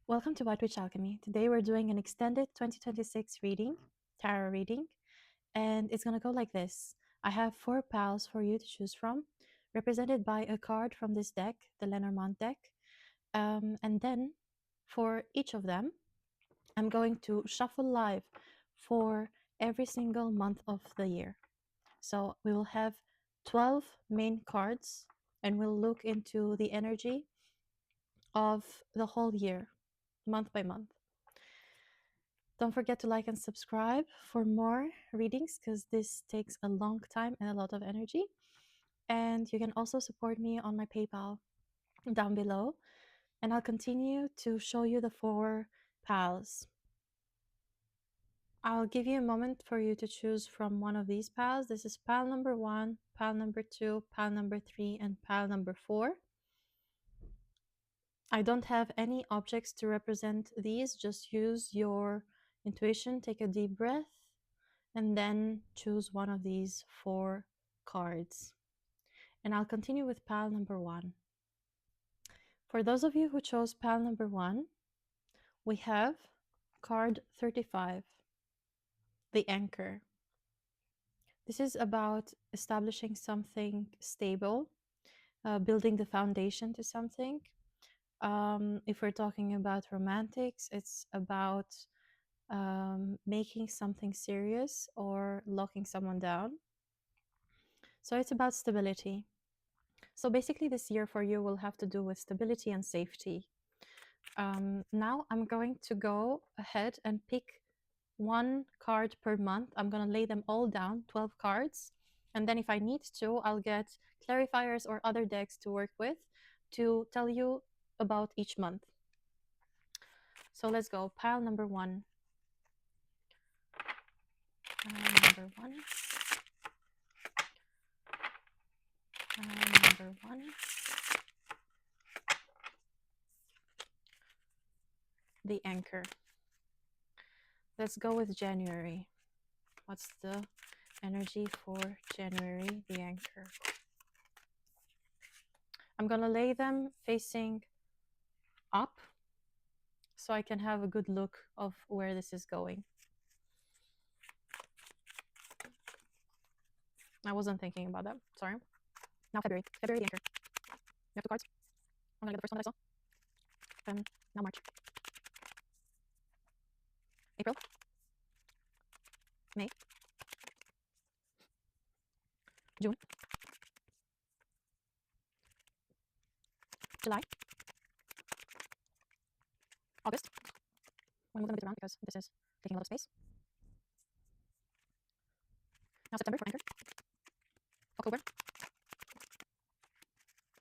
Welcome to White Witch Alchemy. Today we're doing an extended 2026 reading, tarot reading, and it's going to go like this. I have 4 pals for you to choose from, represented by a card from this deck, the Lenormand deck. And then for each of them, I'm going to shuffle live for every single month of the year. So we will have 12 main cards, and we'll look into the energy of the whole year, month by month. Don't forget to like and subscribe for more readings because this takes a long time and a lot of energy. And you can also support me on my PayPal down below. And I'll continue to show you the 4 pals. I'll give you a moment for you to choose from one of these pals. This is pal number 1, pal number 2, pal number 3, and pal number 4. I don't have any objects to represent these. Just use your intuition. Take a deep breath and then choose one of these 4 cards. And I'll continue with pal number 1. For those of you who chose pal number 1, we have card 35, the anchor. This is about establishing something stable, building the foundation to something. If we're talking about romantics, it's about making something serious or locking someone down. So it's about stability. So basically this year for you will have to do with stability and safety. Now I'm going to go ahead and pick 1 card per month. I'm going to lay them all down, 12 cards. And then if I need to, I'll get clarifiers or other decks to work with to tell you about each month. So let's go. Pile number 1. Number 1. Number 1. The anchor. Let's go with January. What's the energy for January? The anchor. I'm gonna lay them facing up so I can have a good look of where this is going. I wasn't thinking about that. Sorry. Now February. February, the anchor. You have 2 cards. I'm gonna get the first one that I saw. And now March. April. May. June. July. August. I'm gonna move them a bit around because this is taking a lot of space. Now September for anchor. October.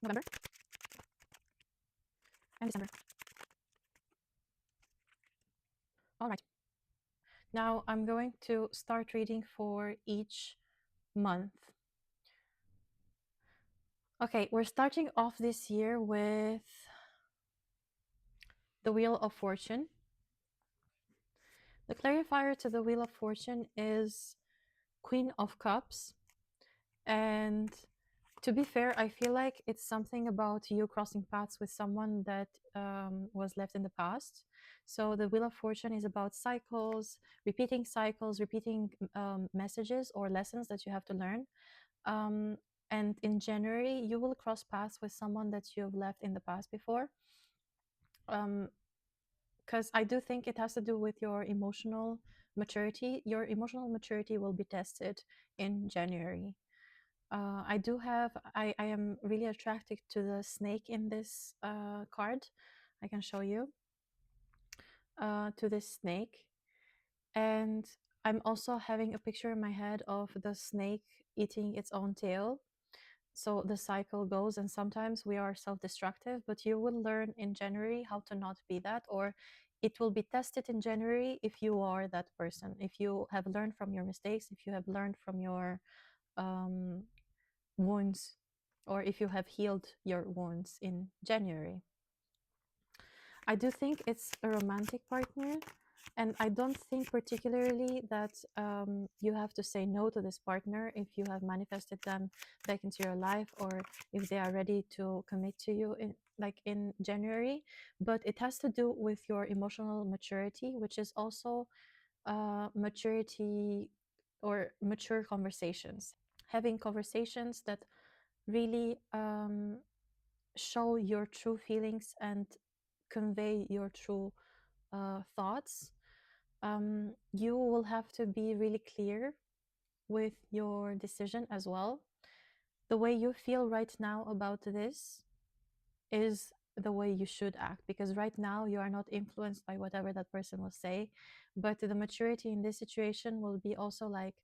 November. And December. All right. Now I'm going to start reading for each month. Okay, we're starting off this year with the Wheel of Fortune. The clarifier to the Wheel of Fortune is Queen of Cups. And to be fair, I feel like it's something about you crossing paths with someone that was left in the past. So the Wheel of Fortune is about cycles, repeating messages or lessons that you have to learn. And in January, you will cross paths with someone that you have left in the past before. Because I do think it has to do with your emotional maturity. Your emotional maturity will be tested in January. I am really attracted to the snake in this card. I can show you to this snake. And I'm also having a picture in my head of the snake eating its own tail. So the cycle goes, and sometimes we are self-destructive, but you will learn in January how to not be that, or it will be tested in January if you are that person, if you have learned from your mistakes, if you have learned from your wounds, or if you have healed your wounds in January. I do think it's a romantic partner, and I don't think particularly that you have to say no to this partner if you have manifested them back into your life, or if they are ready to commit to you like in January, but it has to do with your emotional maturity, which is also maturity or mature conversations. Having conversations that really show your true feelings and convey your true thoughts. You will have to be really clear with your decision as well. The way you feel right now about this is the way you should act, because right now you are not influenced by whatever that person will say. But the maturity in this situation will be also like,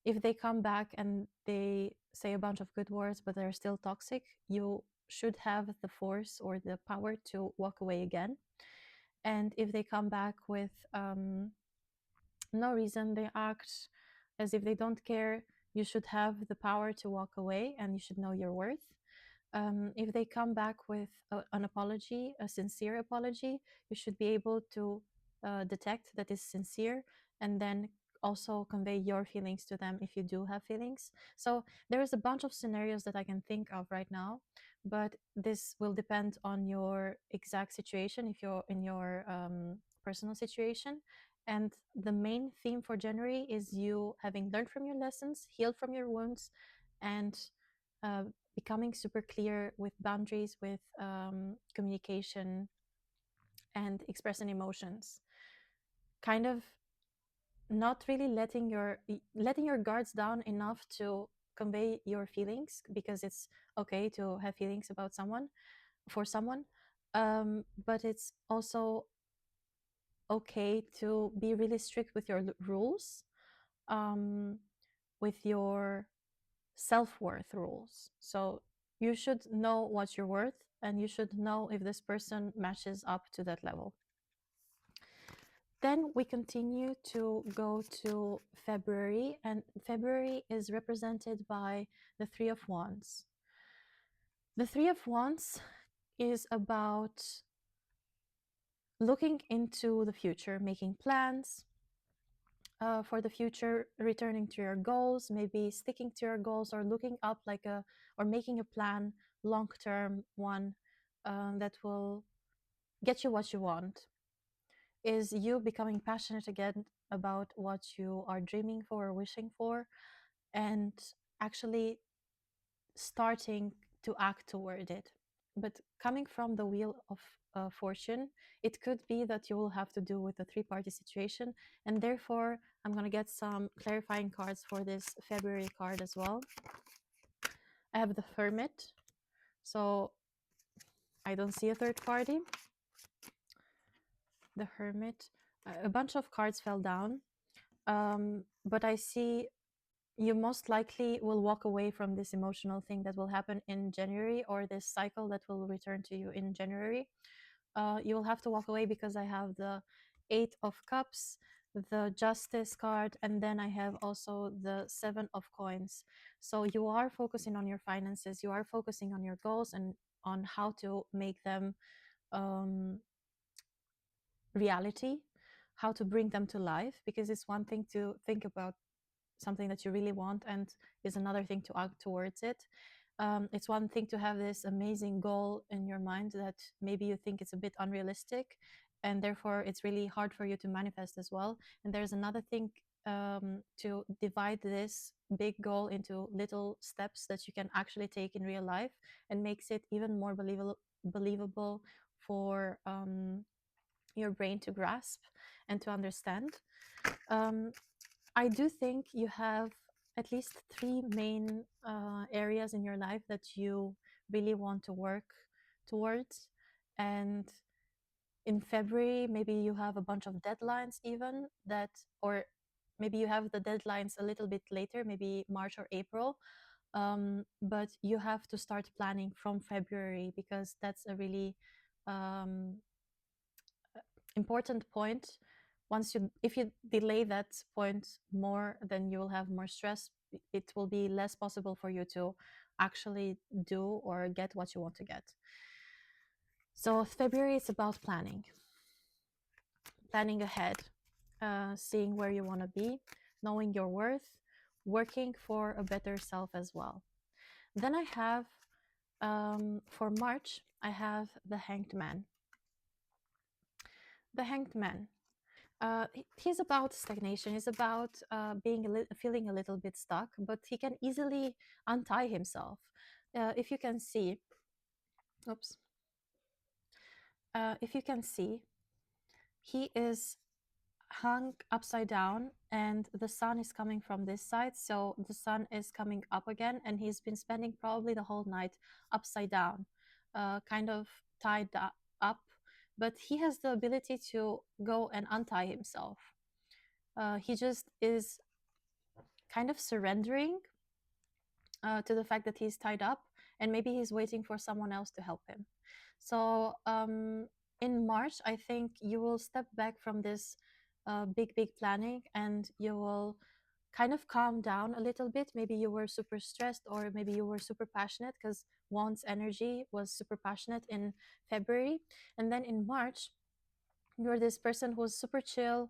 if they come back and they say a bunch of good words but they're still toxic, you should have the force or the power to walk away again. And if they come back with no reason, they act as if they don't care, you should have the power to walk away, and you should know your worth. If they come back with an apology, a sincere apology, you should be able to detect that is sincere, and then also convey your feelings to them if you do have feelings. So there is a bunch of scenarios that I can think of right now, but this will depend on your exact situation, if you're in your personal situation. And the main theme for January is you having learned from your lessons, healed from your wounds, and uh, becoming super clear with boundaries, with communication, and expressing emotions. Kind of not really letting your guards down enough to convey your feelings, because it's okay to have feelings about someone, for someone, but it's also okay to be really strict with your rules, um, with your self-worth rules. So you should know what you're worth, and you should know if this person matches up to that level. Then we continue to go to February, and February is represented by the Three of Wands. The Three of Wands is about looking into the future, making plans for the future, returning to your goals, maybe sticking to your goals, or looking up or making a plan, long-term one, that will get you what you want. Is you becoming passionate again about what you are dreaming for or wishing for, and actually starting to act toward it. But coming from the wheel of fortune, it could be that you will have to do with a three-party situation, and therefore I'm going to get some clarifying cards for this February card as well. I have the Hermit, so I don't see a third party. The Hermit, a bunch of cards fell down, but I see you most likely will walk away from this emotional thing that will happen in January, or this cycle that will return to you in January. You will have to walk away, because I have the Eight of Cups, the Justice card, and then I have also the Seven of Coins. So you are focusing on your finances, you are focusing on your goals, and on how to make them reality, how to bring them to life, because it's one thing to think about something that you really want, and is another thing to act towards it. It's one thing to have this amazing goal in your mind that maybe you think it's a bit unrealistic, and therefore it's really hard for you to manifest as well. And there's another thing, to divide this big goal into little steps that you can actually take in real life, and makes it even more believable for your brain to grasp and to understand. I do think you have at least three main areas in your life that you really want to work towards. And in February, maybe you have a bunch of deadlines, even that, or maybe you have the deadlines a little bit later, maybe March or April. But you have to start planning from February, because that's a really important point. If you delay that point more, then you will have more stress. It will be less possible for you to actually do or get what you want to get. So February is about planning ahead, seeing where you want to be, knowing your worth, working for a better self as well. Then I have, for March, I have the Hanged Man. The Hanged Man. He's about stagnation. He's about feeling a little bit stuck, but he can easily untie himself. If you can see, oops. If you can see, he is hung upside down and the sun is coming from this side, so the sun is coming up again, and he's been spending probably the whole night upside down, kind of tied up, but he has the ability to go and untie himself. He just is kind of surrendering to the fact that he's tied up, and maybe he's waiting for someone else to help him. So in March, I think you will step back from this big planning, and you will kind of calm down a little bit. Maybe you were super stressed, or maybe you were super passionate, because Wan's energy was super passionate in February. And then in March, you're this person who's super chill,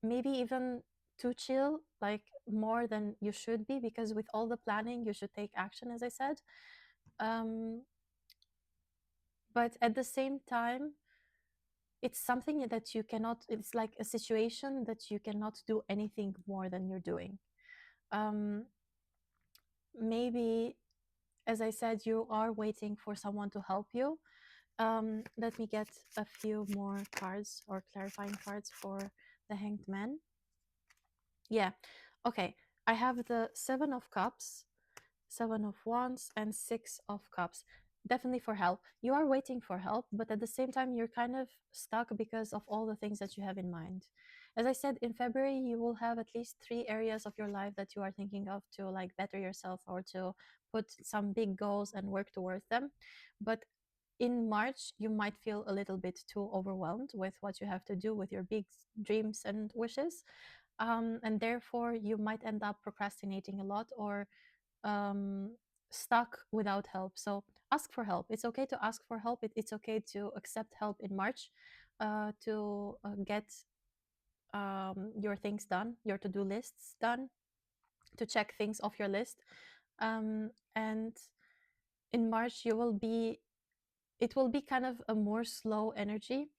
maybe even too chill, like more than you should be, because with all the planning, you should take action, as I said. But at the same time, it's something that you cannot, it's like a situation that you cannot do anything more than you're doing. Maybe, as I said, you are waiting for someone to help you. Let me get a few more cards, or clarifying cards, for the Hanged Man. Yeah, okay. I have the Seven of Cups, Seven of Wands, and Six of Cups. Definitely for help. You are waiting for help, but at the same time, you're kind of stuck because of all the things that you have in mind. As I said, in February, you will have at least 3 areas of your life that you are thinking of to like better yourself, or to put some big goals and work towards them. But in March, you might feel a little bit too overwhelmed with what you have to do with your big dreams and wishes. And therefore, you might end up procrastinating a lot, or stuck without help. So ask for help. It's okay to ask for help. It's okay to accept help in March, to get your things done, your to-do lists done, to check things off your list. And in March, it will be kind of a more slow energy.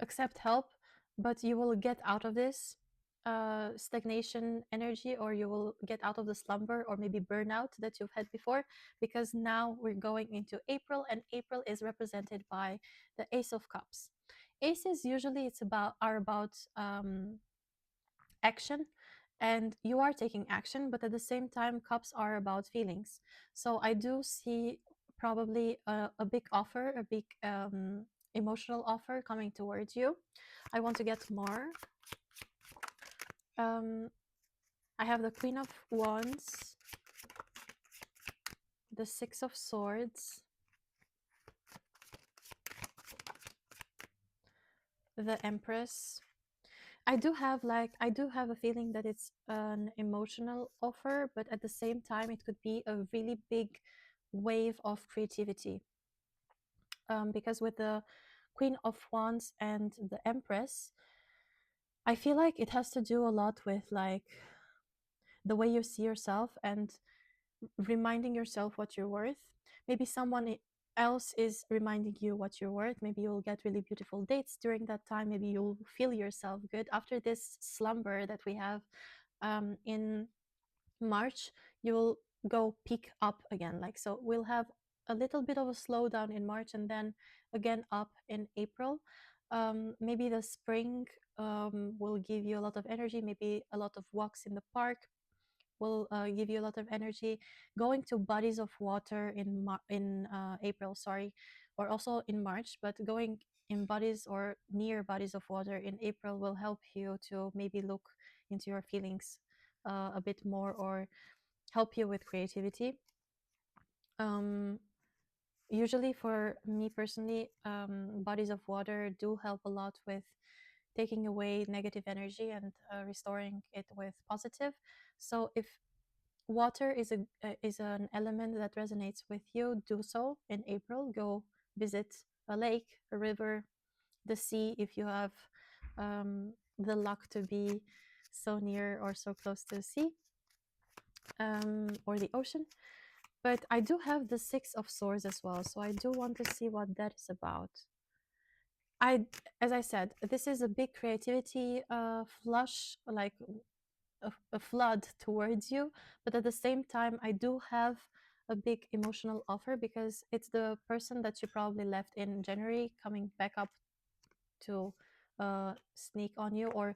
Accept help, but you will get out of this stagnation energy, or you will get out of the slumber or maybe burnout that you've had before, because now we're going into April, and April is represented by the Ace of Cups. Aces usually are about action, and you are taking action, but at the same time, cups are about feelings. So I do see probably a big offer, a big emotional offer coming towards you. I want to get more. I have the Queen of Wands, the Six of Swords, the Empress. I do have a feeling that it's an emotional offer, but at the same time, it could be a really big wave of creativity. Because with the Queen of Wands and the Empress, I feel like it has to do a lot with like the way you see yourself, and reminding yourself what you're worth. Maybe someone else is reminding you what you're worth. Maybe you'll get really beautiful dates during that time. Maybe you'll feel yourself good after this slumber that we have in March. You'll go peak up again. Like, so we'll have a little bit of a slowdown in March, and then again up in April. Maybe the spring will give you a lot of energy. Maybe a lot of walks in the park will give you a lot of energy. Going to bodies of water in April, sorry, or also in March, but going in bodies or near bodies of water in April will help you to maybe look into your feelings a bit more, or help you with creativity. Usually for me personally, bodies of water do help a lot with taking away negative energy and restoring it with positive. So if water is an element that resonates with you, do so in April. Go visit a lake, a river, the sea, if you have the luck to be so near or so close to the sea, or the ocean. But I do have the Six of Swords as well, so I do want to see what that is about. I, as I said, this is a big creativity flush, like a flood towards you, but at the same time, I do have a big emotional offer because it's the person that you probably left in January coming back up to sneak on you, or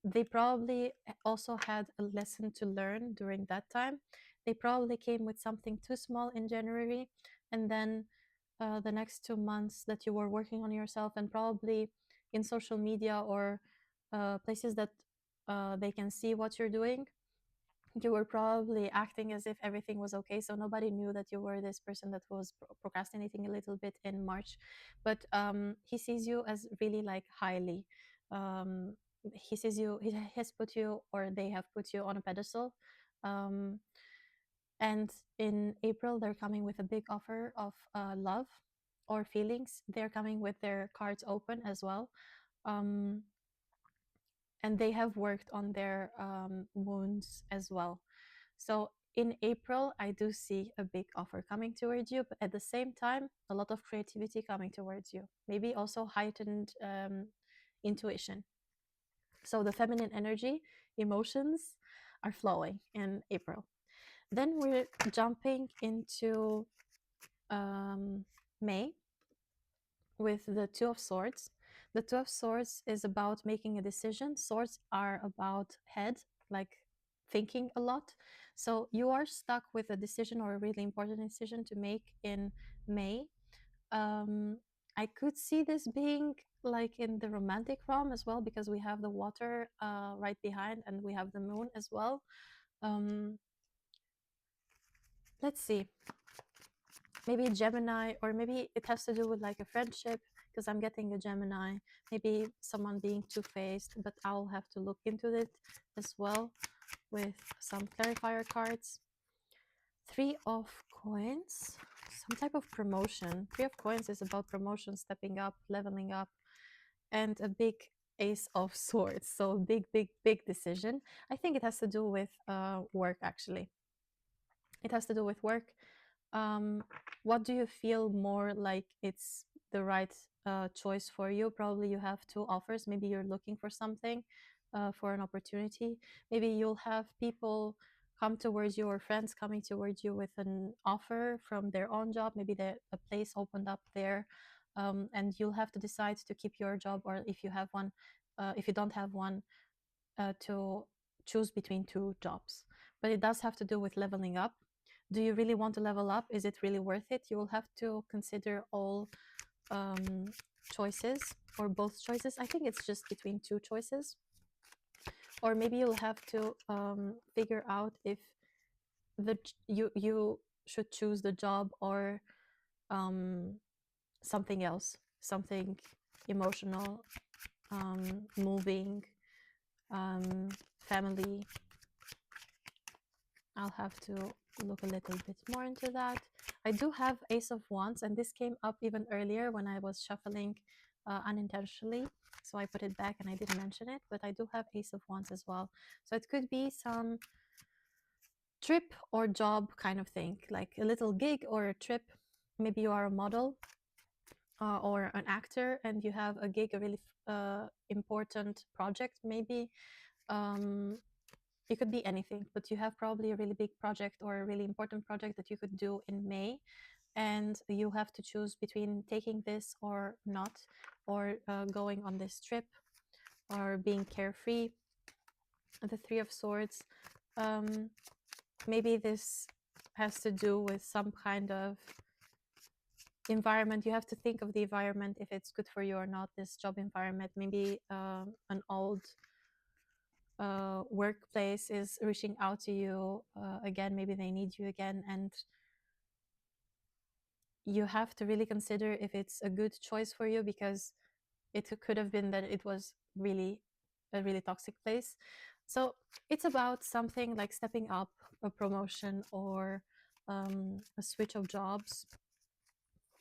they probably also had a lesson to learn during that time. They probably came with something too small in January, and then the next 2 months that you were working on yourself, and probably in social media or places that they can see what you're doing, you were probably acting as if everything was okay, so nobody knew that you were this person that was procrastinating a little bit in March. But he sees you as really like highly, um, he sees you, he has put you, or they have put you on a pedestal. um, and in April they're coming with a big offer of love or feelings. They're coming with their cards open as well. um, and they have worked on their wounds as well. So in April, I do see a big offer coming towards you, but at the same time, a lot of creativity coming towards you. Maybe also heightened intuition. So the feminine energy, emotions are flowing in April. Then we're jumping into May with the Two of Swords. The Two of Swords is about making a decision. Swords are about head, like thinking a lot. So you are stuck with a decision or a really important decision to make in May. I could see this being like in the romantic realm as well, because we have the water right behind, and we have the moon as well. Let's see. Maybe Gemini, or maybe it has to do with like a friendship, because I'm getting a Gemini. Maybe someone being two-faced, but I'll have to look into it as well with some clarifier cards. Three of Coins, some type of promotion. Three of Coins is about promotion, stepping up, leveling up, and a big Ace of Swords. So big, big, big decision. I think it has to do with work, actually. It has to do with work. What do you feel more like it's the right choice for you? Probably you have two offers. Maybe you're looking for something, for an opportunity. Maybe you'll have people come towards you, or friends coming towards you with an offer from their own job. Maybe a place opened up there, and you'll have to decide to keep your job, or if you have one, if you don't have one, to choose between two jobs. But it does have to do with leveling up. Do you really want to level up? Is it really worth it? You will have to consider all choices, or both choices. I think it's just between two choices. Or maybe you'll have to figure out if you should choose the job, or something else, something emotional, moving, family. I'll have to look a little bit more into that. I do have Ace of Wands, and this came up even earlier when I was shuffling unintentionally. So I put it back and I didn't mention it, but I do have Ace of Wands as well. So it could be some trip or job kind of thing, like a little gig or a trip. Maybe you are a model or an actor, and you have a gig, a really important project, maybe. It could be anything, but you have probably a really big project or a really important project that you could do in May, and you have to choose between taking this or not, or going on this trip, or being carefree. The Three of Swords, maybe this has to do with some kind of environment. You have to think of the environment, if it's good for you or not, this job environment. Maybe an old workplace is reaching out to you again. Maybe they need you again, and you have to really consider if it's a good choice for you, because it could have been that it was really a really toxic place. So it's about something like stepping up, a promotion, or a switch of jobs,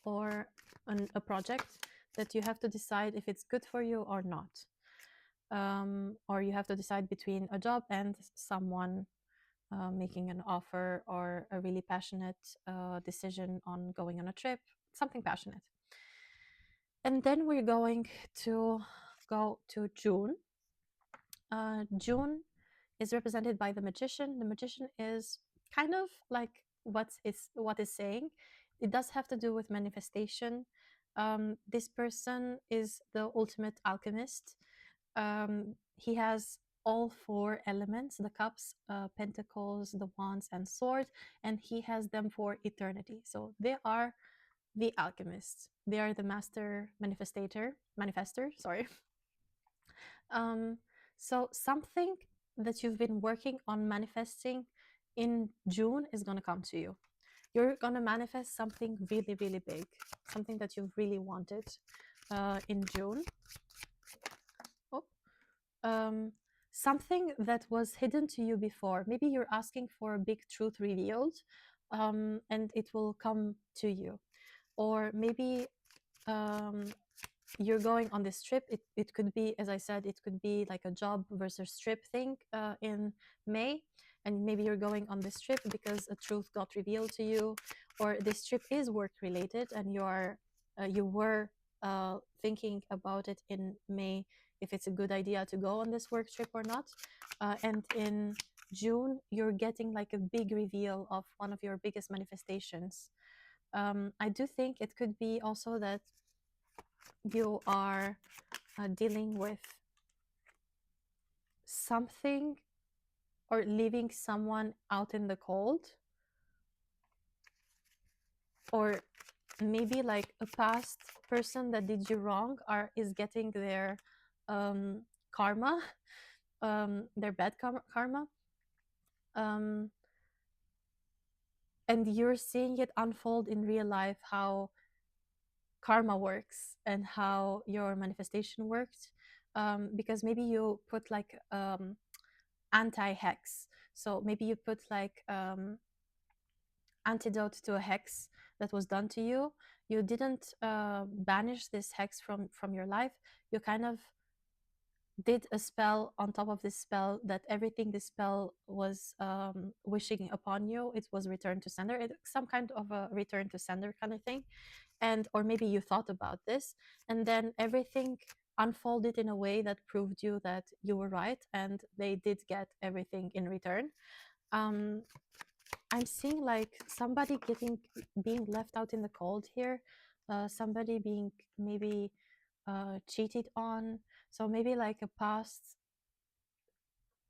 or a project that you have to decide if it's good for you or not. Or you have to decide between a job and someone making an offer or a really passionate decision on going on a trip, something passionate. And then we're going to go to June. June is represented by the magician. The magician is kind of like what is saying. It does have to do with manifestation. This person is the ultimate alchemist. He has all four elements: the cups, pentacles, the wands, and sword, and he has them for eternity. So they are the alchemists. They are the master manifester. Sorry. Um, so something that you've been working on manifesting in June is going to come to you. You're going to manifest something really, really big, something that you've really wanted in June. Oh. Something that was hidden to you before. Maybe you're asking for a big truth revealed, and it will come to you. Or maybe you're going on this trip. It could be, as I said, it could be like a job versus trip thing in May. And maybe you're going on this trip because a truth got revealed to you, or this trip is work related and you were thinking about it in May, if it's a good idea to go on this work trip or not. And in June, you're getting like a big reveal of one of your biggest manifestations. I do think it could be also that you are dealing with something or leaving someone out in the cold, or maybe like a past person that did you wrong is getting their karma, their bad karma, and you're seeing it unfold in real life, how karma works and how your manifestation works, because maybe you put like anti-hex. So maybe you put like antidote to a hex that was done to you. You didn't banish this hex from your life. You kind of did a spell on top of this spell, that everything this spell was wishing upon you, it was returned to sender. Some kind of a return to sender kind of thing. And or maybe you thought about this, and then everything unfolded in a way that proved you that you were right, and they did get everything in return. I'm seeing like somebody being left out in the cold here, somebody being maybe cheated on. So maybe like a past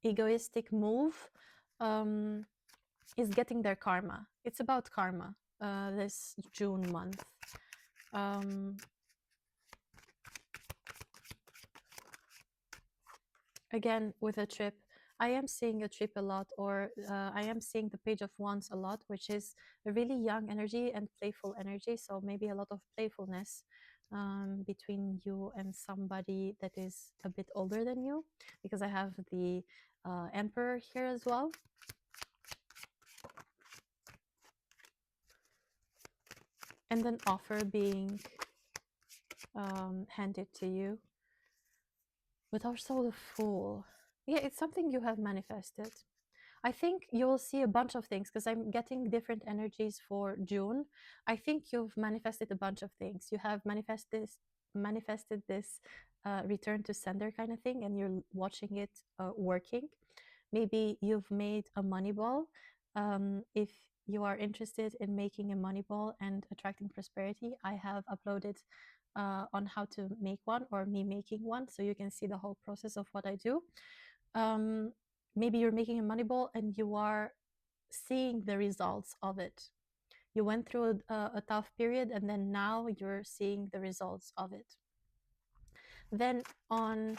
egoistic move is getting their karma. It's about karma this June month. Again, with a trip, I am seeing a trip a lot, or I am seeing the Page of Wands a lot, which is a really young energy and playful energy. So maybe a lot of playfulness between you and somebody that is a bit older than you, because I have the Emperor here as well. And an offer being handed to you. But also the Fool. Yeah, it's something you have manifested. I think you'll see a bunch of things, because I'm getting different energies for June. I think you've manifested a bunch of things. You have manifested this return to sender kind of thing, and you're watching it working. Maybe you've made a money ball. If you are interested in making a money ball and attracting prosperity, I have uploaded on how to make one, or me making one, so you can see the whole process of what I do. Maybe you're making a money ball and you are seeing the results of it. You went through a tough period, and then now you're seeing the results of it. Then on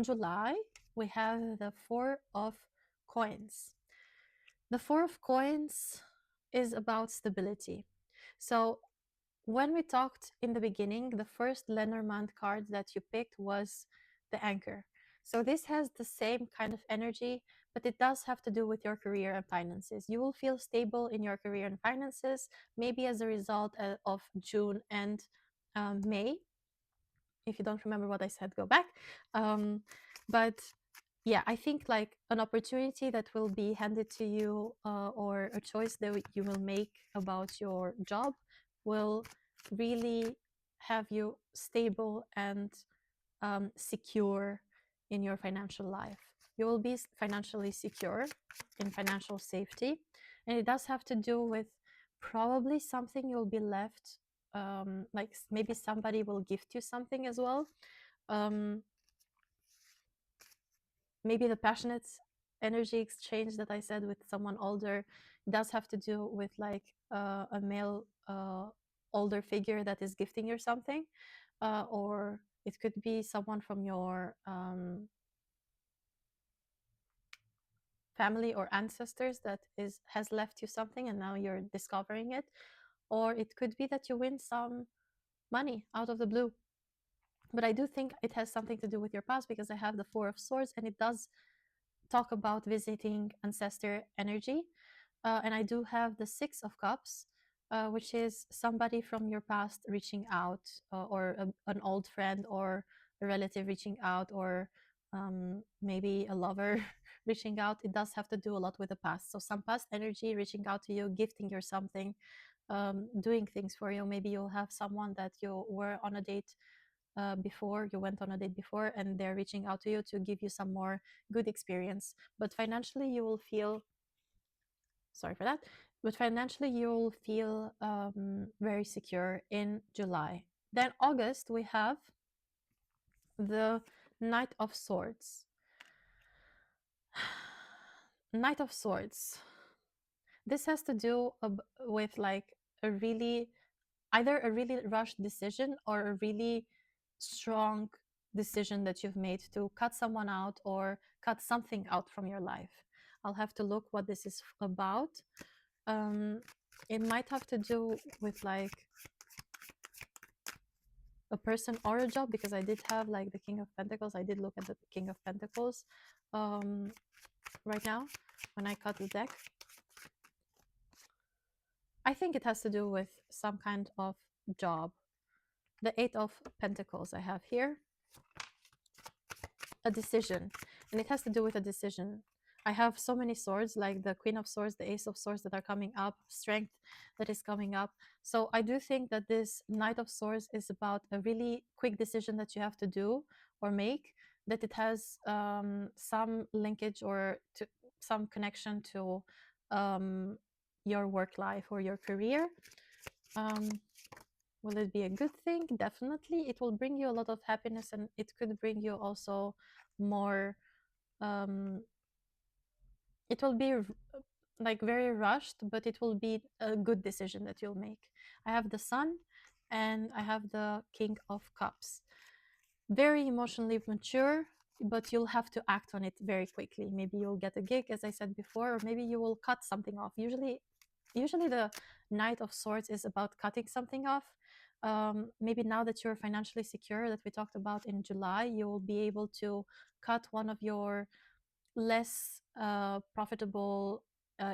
July, we have the Four of Coins. The Four of Coins is about stability. So when we talked in the beginning, the first Lenormand card that you picked was the Anchor. So this has the same kind of energy, but it does have to do with your career and finances. You will feel stable in your career and finances, maybe as a result of June and May. If you don't remember what I said, go back. But yeah, I think like an opportunity that will be handed to you, or a choice that you will make about your job will really have you stable and secure in your financial life. You will be financially secure, in financial safety, and it does have to do with probably something you'll be left, like maybe somebody will gift you something as well. Um, Maybe the passionate energy exchange that I said with someone older does have to do with like a male older figure that is gifting you something, or it could be someone from your family or ancestors that has left you something and now you're discovering it, or it could be that you win some money out of the blue. But I do think it has something to do with your past, because I have the Four of Swords and it does talk about visiting ancestor energy. And I do have the Six of Cups, which is somebody from your past reaching out, or an old friend or a relative reaching out, or maybe a lover reaching out. It does have to do a lot with the past. So some past energy reaching out to you, gifting you something, doing things for you. Maybe you'll have someone that you were on a date before, you went on a date before, and they're reaching out to you to give you some more good experience. But financially, you will feel, sorry for that, but financially, you'll feel very secure in July. Then August, we have the Knight of Swords. Knight of Swords. This has to do with like a really, either a really rushed decision or a really strong decision that you've made to cut someone out or cut something out from your life. I'll have to look what this is about. It might have to do with like a person or a job, because I did have like the King of Pentacles. I did look at the King of Pentacles right now when I cut the deck. I think it has to do with some kind of job. The Eight of Pentacles I have here, a decision, and it has to do with a decision. I have so many swords, like the Queen of Swords, the Ace of Swords that are coming up, strength that is coming up. So I do think that this Knight of Swords is about a really quick decision that you have to do or make, that it has some linkage or to some connection to your work life or your career. Will it be a good thing? Definitely. It will bring you a lot of happiness, and it could bring you also more. It will be like very rushed, but it will be a good decision that you'll make. I have the Sun and I have the King of Cups. Very emotionally mature, but you'll have to act on it very quickly. Maybe you'll get a gig, as I said before, or maybe you will cut something off. Usually the Knight of Swords is about cutting something off. Maybe now that you're financially secure, that we talked about in July, you will be able to cut one of your less profitable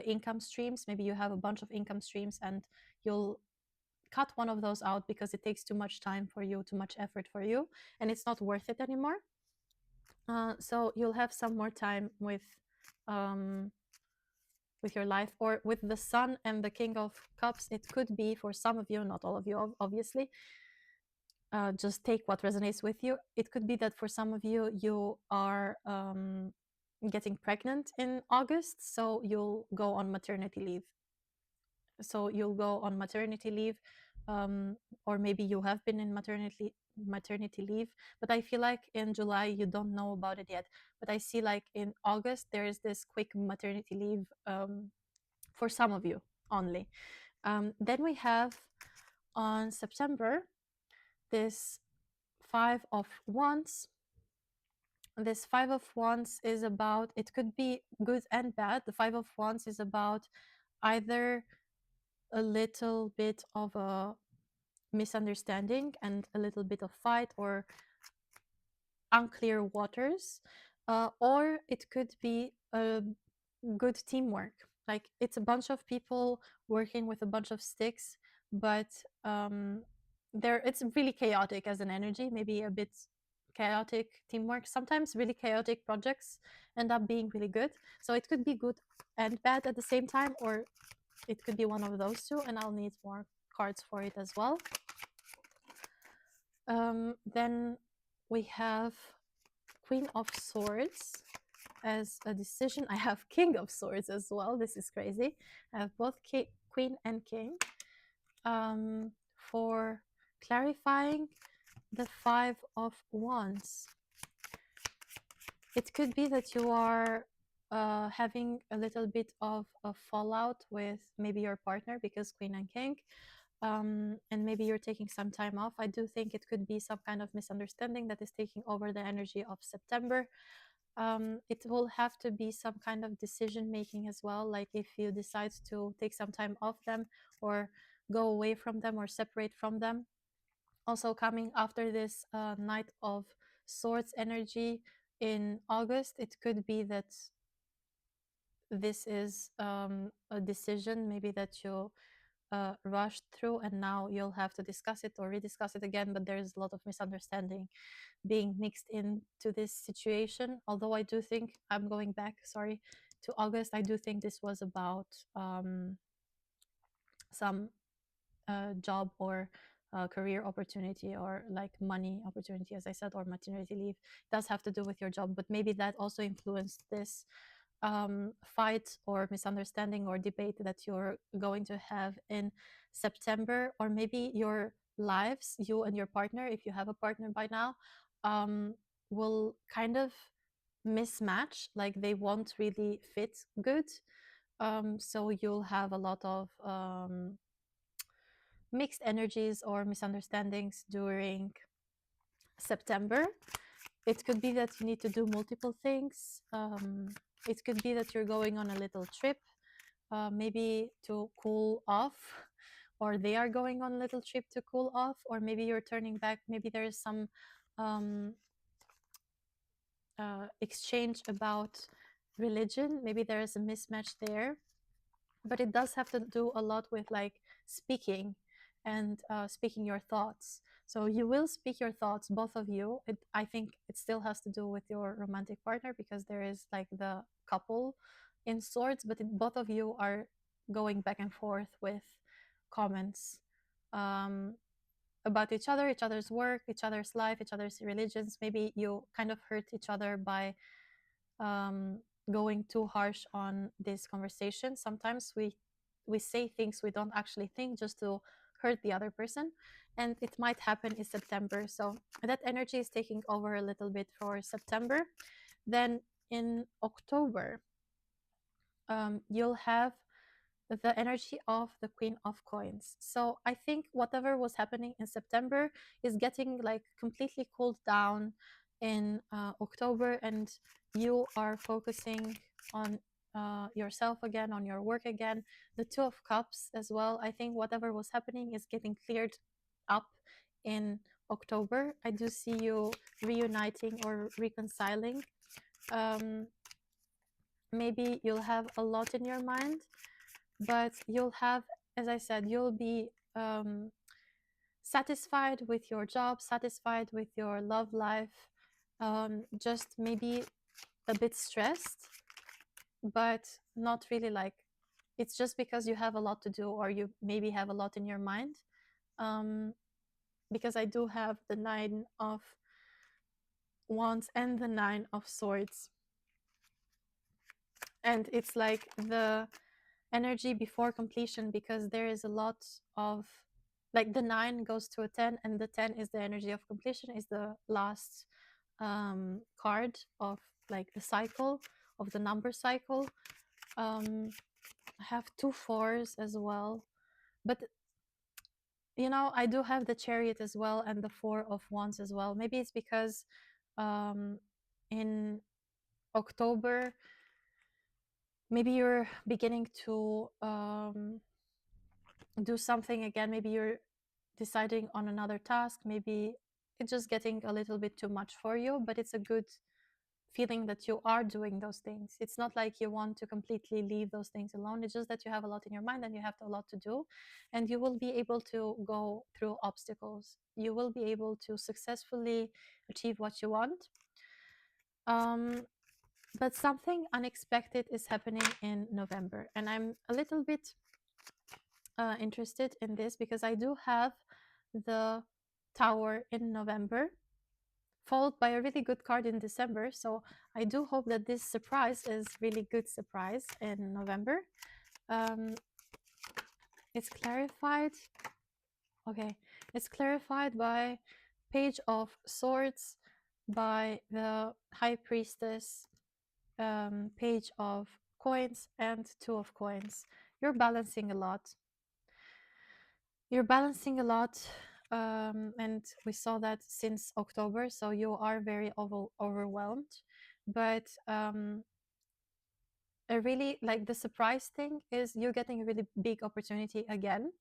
income streams. Maybe you have a bunch of income streams and you'll cut one of those out because it takes too much time for you, too much effort for you, and it's not worth it anymore. So you'll have some more time with your life. Or with the Sun and the King of Cups, it could be for some of you, not all of you, obviously. Just take what resonates with you. It could be that for some of you, you are getting pregnant in August, so you'll go on maternity leave. Or maybe you have been in maternity leave, but I feel like in July you don't know about it yet. But I see like in August there is this quick maternity leave for some of you only. Then we have on September this Five of Wands. This Five of Wands is about, it could be good and bad. The Five of Wands is about either a little bit of a misunderstanding and a little bit of fight or unclear waters, or it could be a good teamwork. Like it's a bunch of people working with a bunch of sticks, but it's really chaotic as an energy, maybe a bit chaotic teamwork. Sometimes really chaotic projects end up being really good. So it could be good and bad at the same time, or it could be one of those two, and I'll need more cards for it as well. Then we have Queen of Swords as a decision. I have King of Swords as well. This is crazy. I have both Queen and King. For clarifying the Five of Wands. It could be that you are having a little bit of a fallout with maybe your partner, because Queen and King, and maybe you're taking some time off. I do think it could be some kind of misunderstanding that is taking over the energy of September. It will have to be some kind of decision making as well, like if you decide to take some time off them, or go away from them, or separate from them. Also coming after this Knight of Swords energy in August, it could be that this is a decision maybe that you rushed through, and now you'll have to discuss it or rediscuss it again, but there's a lot of misunderstanding being mixed into this situation. Although I do think, I'm going back, sorry, to August, I do think this was about some job or career opportunity, or like money opportunity, as I said, or maternity leave. It does have to do with your job, but maybe that also influenced this fight or misunderstanding or debate that you're going to have in September. Or maybe your lives, you and your partner, if you have a partner by now, will kind of mismatch, like they won't really fit good. So you'll have a lot of mixed energies or misunderstandings during September. It could be that you need to do multiple things. It could be that you're going on a little trip, maybe to cool off, or they are going on a little trip to cool off, or maybe you're turning back. Maybe there is some exchange about religion. Maybe there is a mismatch there, but it does have to do a lot with like speaking and speaking your thoughts. So you will speak your thoughts, both of you. I think it still has to do with your romantic partner, because there is like the couple in swords, but both of you are going back and forth with comments about each other, each other's work, each other's life, each other's religions. Maybe you kind of hurt each other by going too harsh on this conversation. Sometimes we say things we don't actually think, just to hurt the other person, and it might happen in September. So that energy is taking over a little bit for September. Then in October, you'll have the energy of the Queen of Coins. So I think whatever was happening in September is getting like completely cooled down in October, and you are focusing on yourself again, on your work again. The Two of Cups as well. I think whatever was happening is getting cleared up in October. I do see you reuniting or reconciling. Maybe you'll have a lot in your mind, but you'll have, as I said, you'll be satisfied with your job, satisfied with your love life, just maybe a bit stressed, but not really like, it's just because you have a lot to do, or you maybe have a lot in your mind. Because I do have the Nine of Wands and the Nine of Swords, and it's like the energy before completion, because there is a lot of, like, the 9 goes to a 10, and the 10 is the energy of completion, is the last card of like the cycle, of the number cycle. I have 2 4s as well, but you know, I do have the Chariot as well, and the 4 of Wands as well. Maybe it's because in October, maybe you're beginning to do something again. Maybe you're deciding on another task. Maybe it's just getting a little bit too much for you, but it's a good feeling that you are doing those things. It's not like you want to completely leave those things alone. It's just that you have a lot in your mind and you have a lot to do, and you will be able to go through obstacles. You will be able to successfully achieve what you want. But something unexpected is happening in November, and I'm a little bit interested in this because I do have the Tower in November, followed by a really good card in December. So I do hope that this surprise is really good surprise in November. It's clarified. Okay, it's clarified by Page of Swords, by the High Priestess, Page of Coins, and Two of Coins. You're balancing a lot. You're balancing a lot, and we saw that since October, so you are very overwhelmed. But a really, like, the surprise thing is you're getting a really big opportunity again,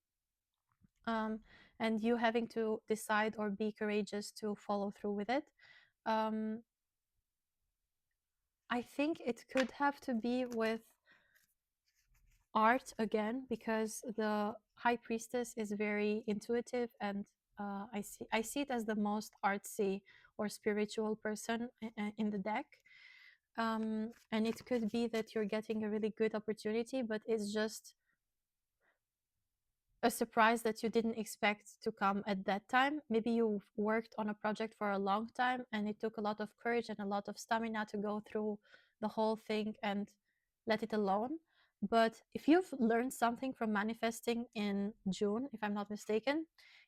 and you having to decide or be courageous to follow through with it. I think it could have to be with art again, because the High Priestess is very intuitive, and I see it as the most artsy or spiritual person in the deck. And it could be that you're getting a really good opportunity, but it's just a surprise that you didn't expect to come at that time. Maybe you've worked on a project for a long time and it took a lot of courage and a lot of stamina to go through the whole thing and let it alone. But if you've learned something from manifesting in June, if I'm not mistaken,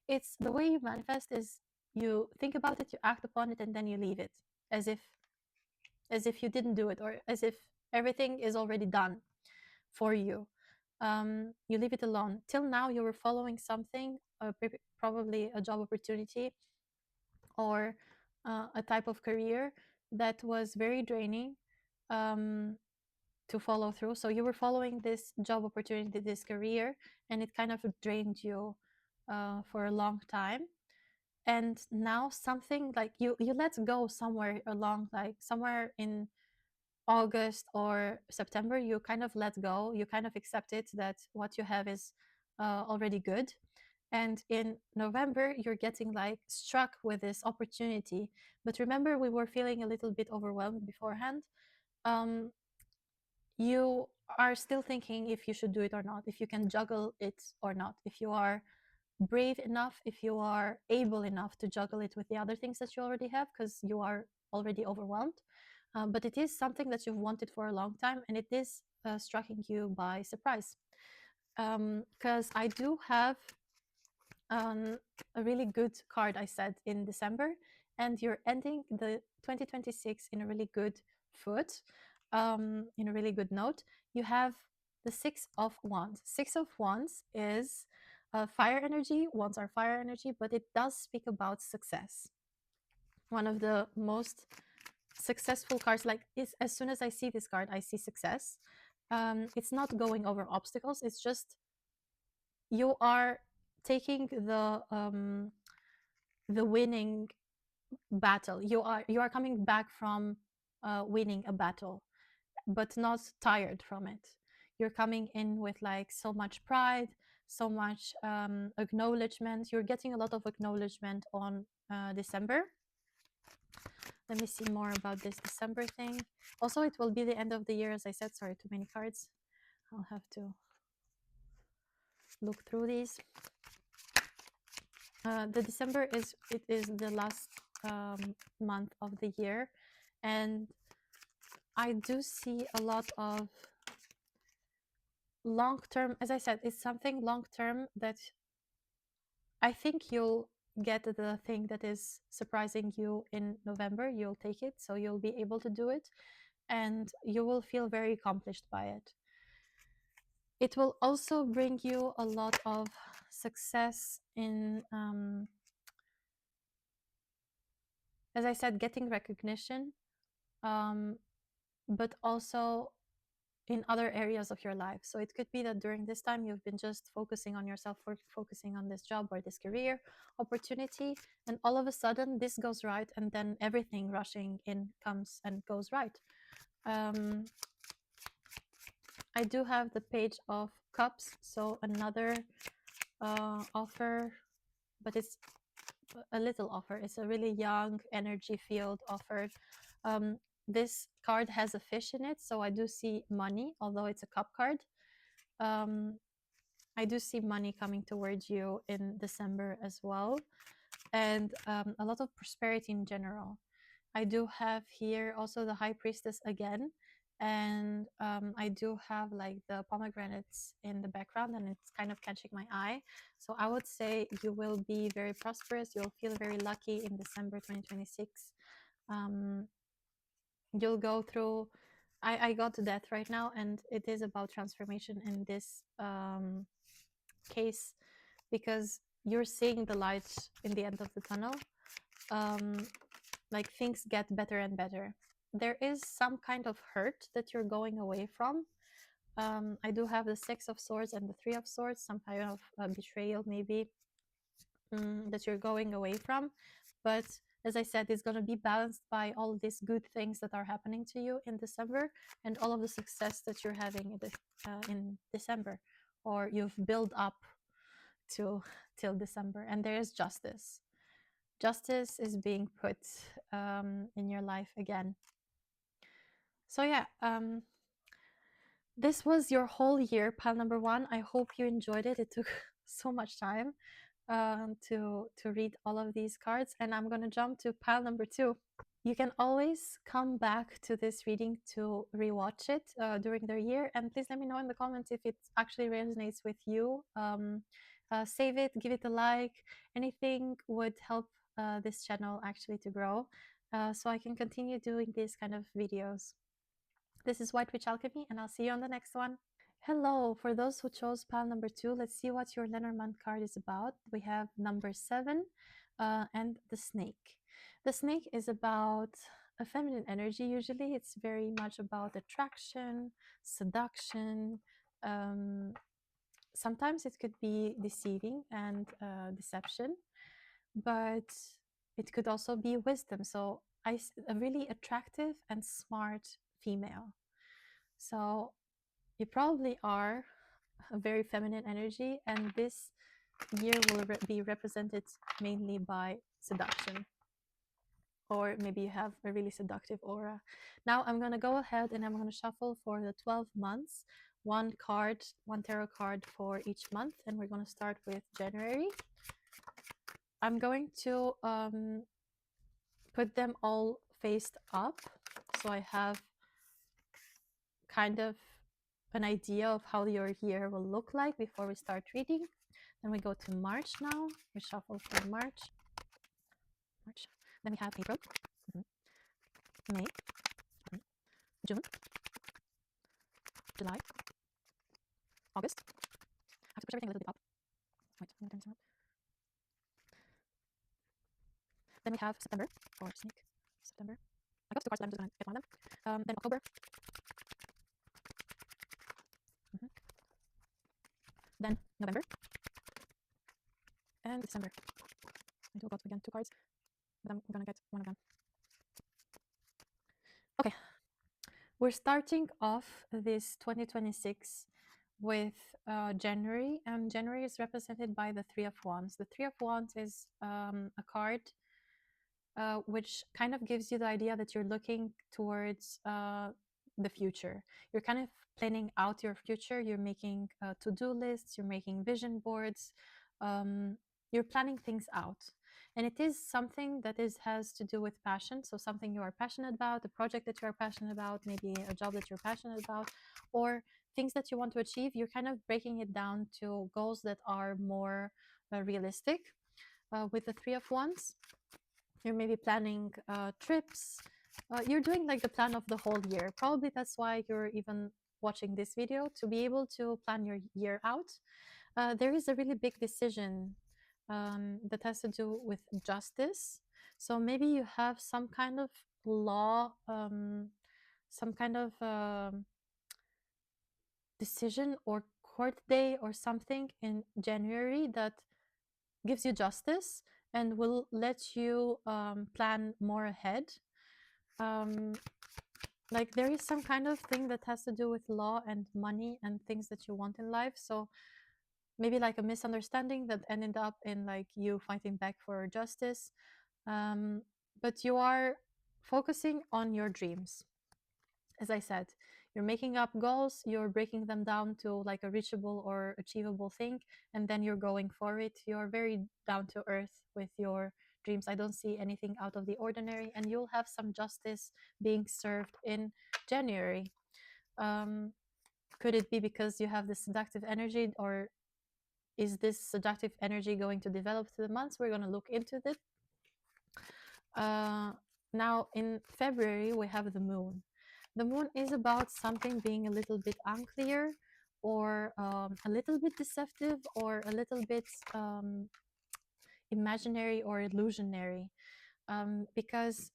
it's the way you manifest is you think about it, you act upon it, and then you leave it as if you didn't do it, or as if everything is already done for you. You leave it alone. Till now, you were following something, probably a job opportunity or a type of career that was very draining to follow through. So you were following this job opportunity, this career, and it kind of drained you for a long time. And now something like you let go somewhere along, like somewhere in August or September, you kind of let go, you kind of accept it that what you have is already good. And in November, you're getting like struck with this opportunity. But remember, we were feeling a little bit overwhelmed beforehand. You are still thinking if you should do it or not, if you can juggle it or not, if you are brave enough, if you are able enough to juggle it with the other things that you already have, because you are already overwhelmed. But it is something that you've wanted for a long time, and it is striking you by surprise. Because I do have a really good card, I said, in December, and you're ending the 2026 in a really good foot, in a really good note. You have the Six of Wands. Six of Wands is fire energy. Wands are fire energy, but it does speak about success. One of the most successful cards, like, is, as soon as I see this card, I see success. It's not going over obstacles. It's just you are taking the winning battle. You are coming back from winning a battle, but not tired from it. You're coming in with like so much pride, so much acknowledgement. You're getting a lot of acknowledgement on December. Let me see more about this December thing. Also, it will be the end of the year, as I said. Sorry, too many cards. I'll have to look through these. The December is the last month of the year, and I do see a lot of long term. As I said, it's something long term that I think you'll get the thing that is surprising you in November. You'll take it, so you'll be able to do it, and you will feel very accomplished by it. It will also bring you a lot of success in, as I said, getting recognition, but also in other areas of your life. So it could be that during this time you've been just focusing on yourself, focusing on this job or this career opportunity, and all of a sudden this goes right, and then everything rushing in comes and goes right. I do have the Page of Cups, so another offer, but it's a little offer. It's a really young energy field offer. Um, this card has a fish in it, so I do see money, although it's a cup card. I do see money coming towards you in December as well, and a lot of prosperity in general. I do have here also the High Priestess again, and I do have like the pomegranates in the background, and it's kind of catching my eye. So I would say you will be very prosperous. You'll feel very lucky in December 2026. You'll go through. I got to death right now, and it is about transformation in this case, because you're seeing the light in the end of the tunnel. Like things get better and better. There is some kind of hurt that you're going away from. I do have the Six of Swords and the Three of Swords, some kind of betrayal maybe that you're going away from. But as I said, it's going to be balanced by all these good things that are happening to you in December, and all of the success that you're having in December, or you've built up to till December. And there is justice. Justice is being put in your life again. So yeah, this was your whole year, pile number one. I hope you enjoyed it. It took so much time to read all of these cards, and I'm gonna jump to pile number two. You can always come back to this reading to rewatch it during the year, and please let me know in the comments if it actually resonates with you. Save it, give it a like. Anything would help this channel actually to grow, so I can continue doing these kind of videos. This is White Witch Alchemy, and I'll see you on the next one. Hello, for those who chose pile number two, let's see what your Lenormand card is about. We have number 7 and the snake. The snake is about a feminine energy. Usually it's very much about attraction, seduction. Sometimes it could be deceiving and deception, but it could also be wisdom. So a really attractive and smart female. So you probably are a very feminine energy, and this year will be represented mainly by seduction, or maybe you have a really seductive aura. Now I'm going to go ahead and I'm going to shuffle for the 12 months, one tarot card for each month, and we're going to start with January. I'm going to put them all faced up, so I have kind of an idea of how your year will look like before we start reading. Then we go to March now. We shuffle for March. Then we have April, May, June, July, August. I have to push everything a little bit up. Wait, I'm gonna turn this around. Then we have September for snake. September. I got two cards, but I'm just gonna get one of them. Then October. Then November. And December. I do got again two cards, but I'm gonna get one of them. Okay. We're starting off this 2026 with January, and January is represented by the Three of Wands. The Three of Wands is a card which kind of gives you the idea that you're looking towards the future. You're kind of planning out your future. You're making to-do lists. You're making vision boards. You're planning things out. And it is something that has to do with passion. So something you are passionate about, a project that you are passionate about, maybe a job that you're passionate about, or things that you want to achieve. You're kind of breaking it down to goals that are more realistic. With the Three of Wands, you're maybe planning trips. You're doing like the plan of the whole year. Probably that's why you're even watching this video, to be able to plan your year out. There is a really big decision that has to do with justice. So maybe you have some kind of law, some kind of decision or court day or something in January that gives you justice and will let you plan more ahead. Like there is some kind of thing that has to do with law and money and things that you want in life. So maybe like a misunderstanding that ended up in like you fighting back for justice. But you are focusing on your dreams. As I said, you're making up goals, you're breaking them down to like a reachable or achievable thing, and then you're going for it. You're very down to earth with your dreams. I don't see anything out of the ordinary, and you'll have some justice being served in January. Could it be because you have this seductive energy, or is this seductive energy going to develop through the months? We're going to look into it. Now in February we have the moon. The moon is about something being a little bit unclear, or a little bit deceptive, or a little bit imaginary or illusionary, because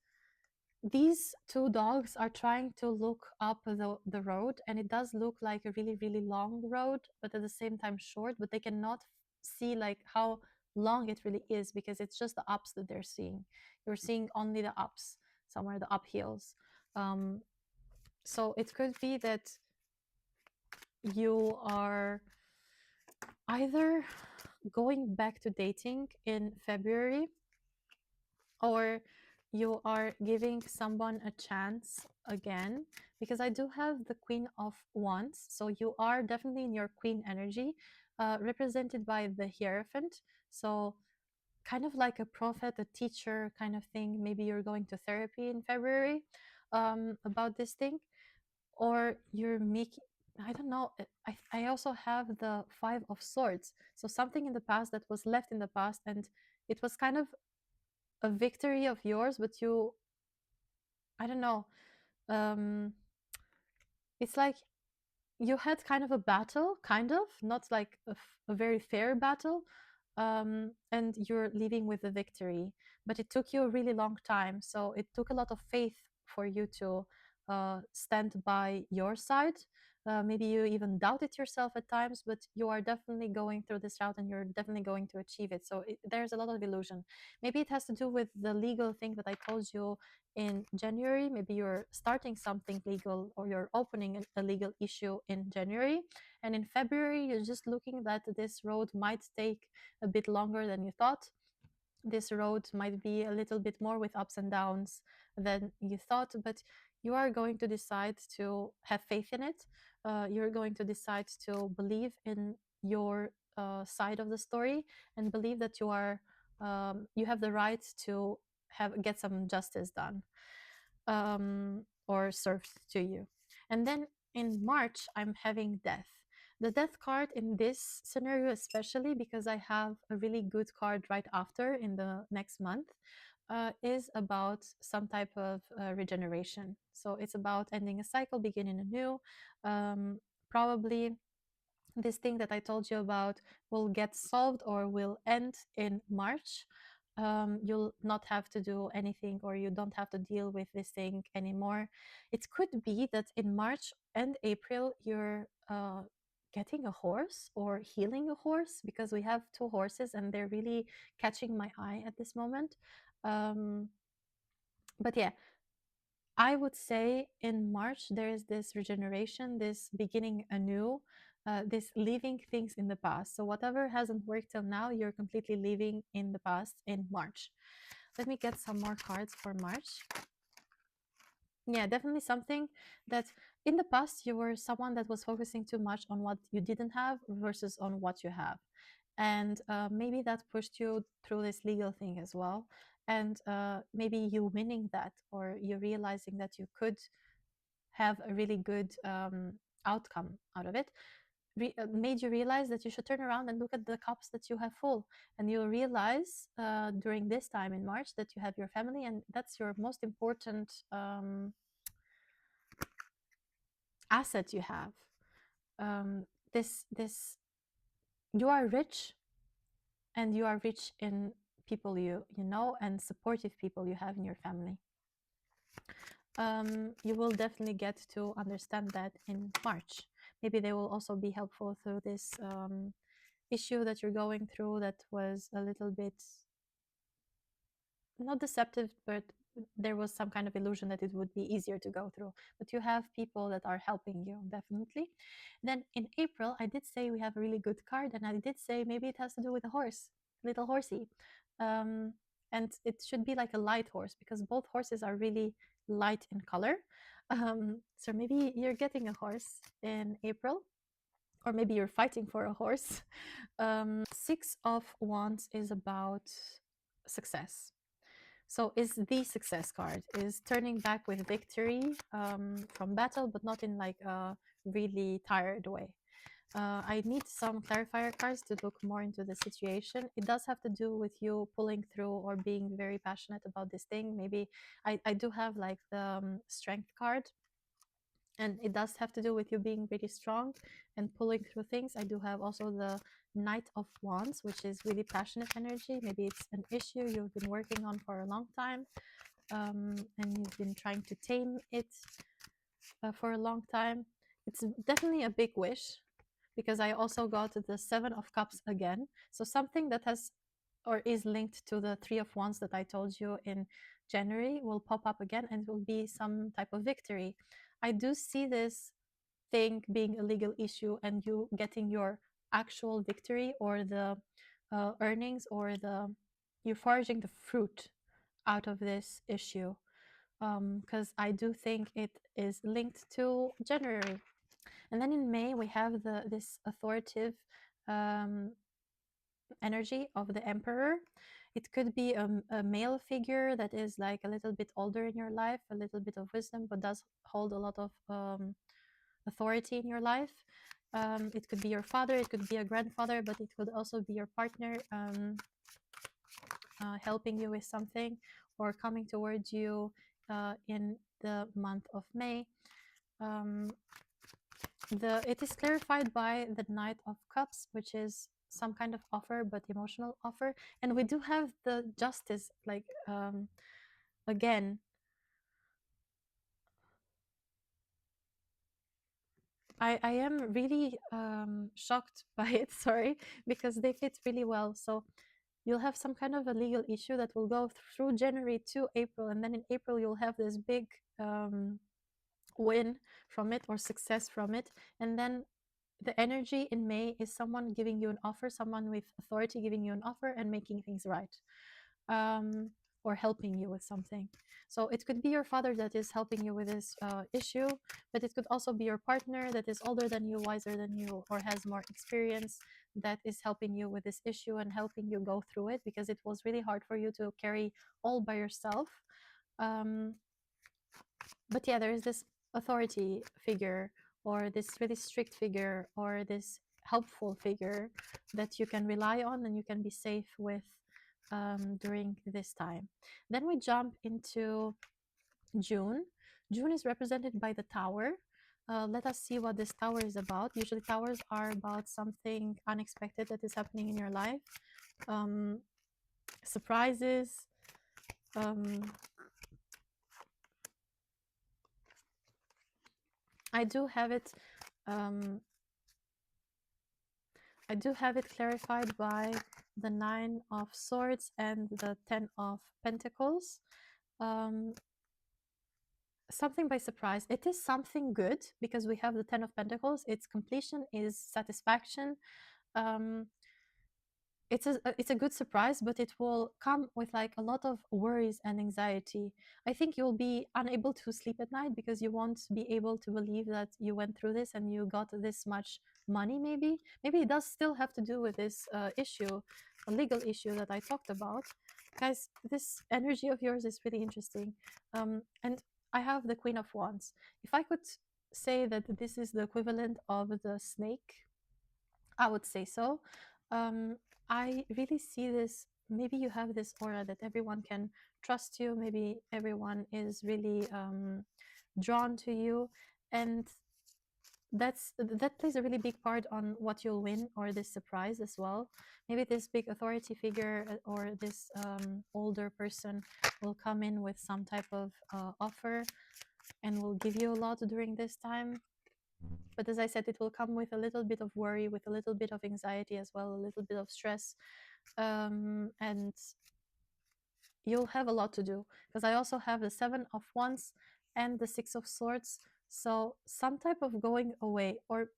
these two dogs are trying to look up the road, and it does look like a really, really long road, but at the same time short, but they cannot see like how long it really is, because it's just the ups that they're seeing. You're seeing only the ups, somewhere the uphills. So it could be that you are either going back to dating in February, or you are giving someone a chance again, because I do have the Queen of Wands. So you are definitely in your queen energy, represented by the Hierophant. So kind of like a prophet, a teacher kind of thing. Maybe you're going to therapy in February about this thing, or you're making, I don't know. I also have the Five of Swords. So something in the past that was left in the past, and it was kind of a victory of yours, but you, I don't know. Um, it's like you had kind of a battle, kind of, not like a very fair battle, and you're leaving with a victory. But it took you a really long time. So it took a lot of faith for you to stand by your side. Maybe you even doubted yourself at times, but you are definitely going through this route, and you're definitely going to achieve it. So there's a lot of illusion. Maybe it has to do with the legal thing that I told you in January. Maybe you're starting something legal, or you're opening a legal issue in January. And in February, you're just looking that this road might take a bit longer than you thought. This road might be a little bit more with ups and downs than you thought, but you are going to decide to have faith in it. You're going to decide to believe in your side of the story, and believe that you have the right to get some justice done, or served to you. And then in March, I'm having death. The death card in this scenario, especially because I have a really good card right after in the next month, is about some type of regeneration. So it's about ending a cycle, beginning anew. Probably this thing that I told you about will get solved or will end in March. You'll not have to do anything, or you don't have to deal with this thing anymore. It could be that in March and April you're getting a horse or healing a horse, because we have two horses and they're really catching my eye at this moment. But yeah, I would say in March there is this regeneration, this beginning anew, this leaving things in the past. So whatever hasn't worked till now, you're completely leaving in the past in March. Let me get some more cards for March. Yeah, definitely something that in the past you were someone that was focusing too much on what you didn't have versus on what you have. And maybe that pushed you through this legal thing as well. And maybe you winning that, or you realizing that you could have a really good outcome out of it, made you realize that you should turn around and look at the cups that you have full. And you'll realize during this time in March that you have your family, and that's your most important asset you have. This you are rich, and you are rich in people you know, and supportive people you have in your family. You will definitely get to understand that in March. maybe they will also be helpful through this issue that you're going through that was a little bit not deceptive, but there was some kind of illusion that it would be easier to go through. But you have people that are helping you, definitely. Then in April, I did say we have a really good card, and I did say maybe it has to do with a horse, little horsey. And it should be like a light horse because both horses are really light in color. So maybe you're getting a horse in April, or maybe you're fighting for a horse. Six of Wands is about success. So is the success card, is turning back with victory from battle, but not in like a really tired way. I need some clarifier cards to look more into the situation. It does have to do with you pulling through or being very passionate about this thing. Maybe I do have like the strength card, and it does have to do with you being really strong and pulling through things. I do have also the Knight of Wands, which is really passionate energy. Maybe it's an issue you've been working on for a long time, and you've been trying to tame it for a long time. It's definitely a big wish, because I also got the Seven of Cups again. So something that has or is linked to the Three of Wands that I told you in January will pop up again, and will be some type of victory. I do see this thing being a legal issue and you getting your actual victory, or the earnings, or the you're foraging the fruit out of this issue, because I do think it is linked to January. And then in May we have this authoritative energy of the Emperor. It could be a male figure that is like a little bit older in your life, a little bit of wisdom, but does hold a lot of authority in your life. It could be your father, it could be a grandfather, but it could also be your partner helping you with something, or coming towards you in the month of May. It is clarified by the Knight of Cups, which is some kind of offer, but emotional offer. And we do have the Justice, like again. I am really shocked by it, sorry, because they fit really well. So you'll have some kind of a legal issue that will go through January to April, and then in April you'll have this big win from it, or success from it. And then the energy in May is someone giving you an offer, someone with authority giving you an offer and making things right, or helping you with something. So it could be your father that is helping you with this issue, but it could also be your partner that is older than you, wiser than you, or has more experience, that is helping you with this issue and helping you go through it, because it was really hard for you to carry all by yourself. But yeah, there is this authority figure, or this really strict figure, or this helpful figure that you can rely on and you can be safe with during this time. Then we jump into June. June is represented by the Tower. Let us see what this tower is about. Usually towers are about something unexpected that is happening in your life. Surprises. I do have it clarified by the Nine of Swords and the Ten of Pentacles. Something by surprise. It is something good, because we have the Ten of Pentacles. Its completion is satisfaction. It's a good surprise, but it will come with like a lot of worries and anxiety. I think you'll be unable to sleep at night because you won't be able to believe that you went through this and you got this much money. Maybe it does still have to do with this issue, a legal issue that I talked about. Guys, this energy of yours is really interesting. And I have the Queen of Wands. If I could say that this is the equivalent of the snake, I would say so. I really see this. Maybe you have this aura that everyone can trust you. Maybe everyone is really drawn to you, and that plays a really big part on what you'll win, or this surprise as well. Maybe this big authority figure or this older person will come in with some type of offer and will give you a lot during this time. But as I said, it will come with a little bit of worry, with a little bit of anxiety as well, a little bit of stress, and you'll have a lot to do, because I also have the Seven of Wands and the Six of Swords. So some type of going away, or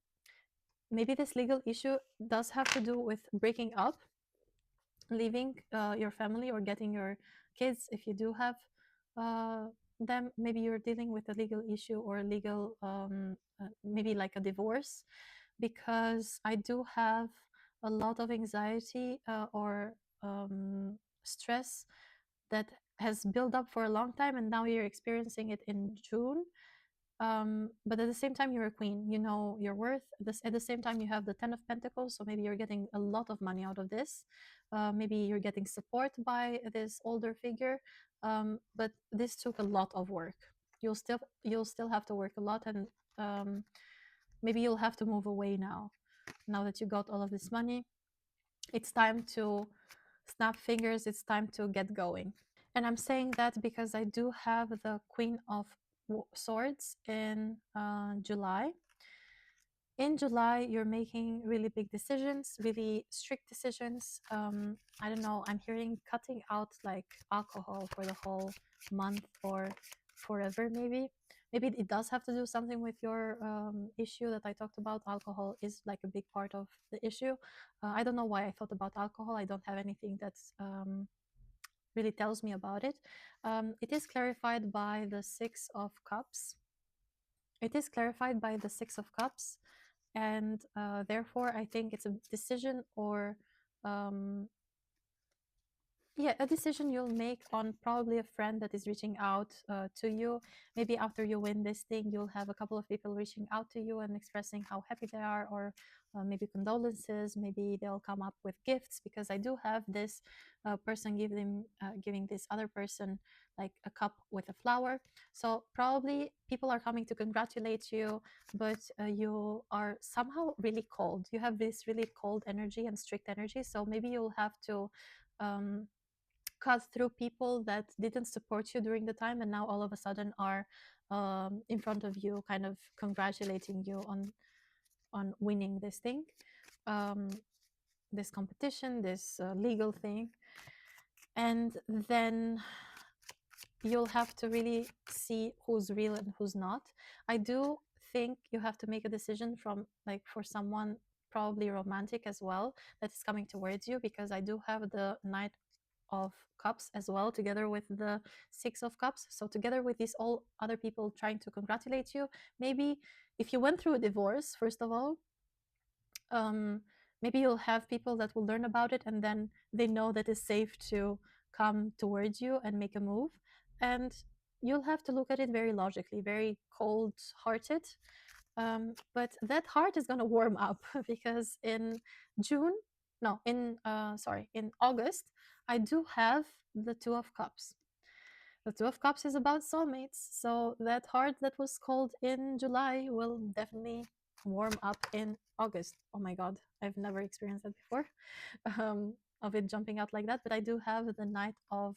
maybe this legal issue does have to do with breaking up, leaving your family, or getting your kids, if you do have them. Maybe you're dealing with a legal issue, or legal maybe like a divorce, because I do have a lot of anxiety or stress that has built up for a long time, and now you're experiencing it in June. But at the same time, you're a queen, you know your worth. At the same time, you have the Ten of Pentacles, so maybe you're getting a lot of money out of this. Maybe you're getting support by this older figure, but this took a lot of work. You'll still have to work a lot, and maybe you'll have to move away now that you got all of this money. It's time to snap fingers, it's time to get going. And I'm saying that because I do have the Queen of Swords in July. In July, you're making really big decisions, really strict decisions. I don't know, I'm hearing cutting out like alcohol for the whole month or forever, maybe. Maybe it does have to do something with your issue that I talked about. Alcohol is like a big part of the issue. I don't know why I thought about alcohol. I don't have anything that's really tells me about it. It is clarified by the Six of Cups. It is clarified by the Six of Cups, and therefore I think it's a decision, or um, yeah, a decision you'll make on probably a friend that is reaching out to you. Maybe after you win this thing, you'll have a couple of people reaching out to you and expressing how happy they are, or maybe condolences. Maybe they'll come up with gifts, because I do have this person giving this other person like a cup with a flower. So probably people are coming to congratulate you, but you are somehow really cold. You have this really cold energy and strict energy. So maybe you'll have to cut through people that didn't support you during the time, and now all of a sudden are in front of you, kind of congratulating you on winning this thing, this competition, this legal thing. And then you'll have to really see who's real and who's not. I do think you have to make a decision from, like, for someone probably romantic as well, that is coming towards you, because I do have the Knight of Cups as well, together with the Six of Cups. So together with these all other people trying to congratulate you, maybe if you went through a divorce, first of all, maybe you'll have people that will learn about it, and then they know that it's safe to come towards you and make a move. And you'll have to look at it very logically, very cold hearted. But that heart is going to warm up because in June, no, in August, I do have the Two of Cups. The Two of Cups is about soulmates. So that heart that was cold in July will definitely warm up in August. Oh my God, I've never experienced that before, of it jumping out like that. But I do have the Knight of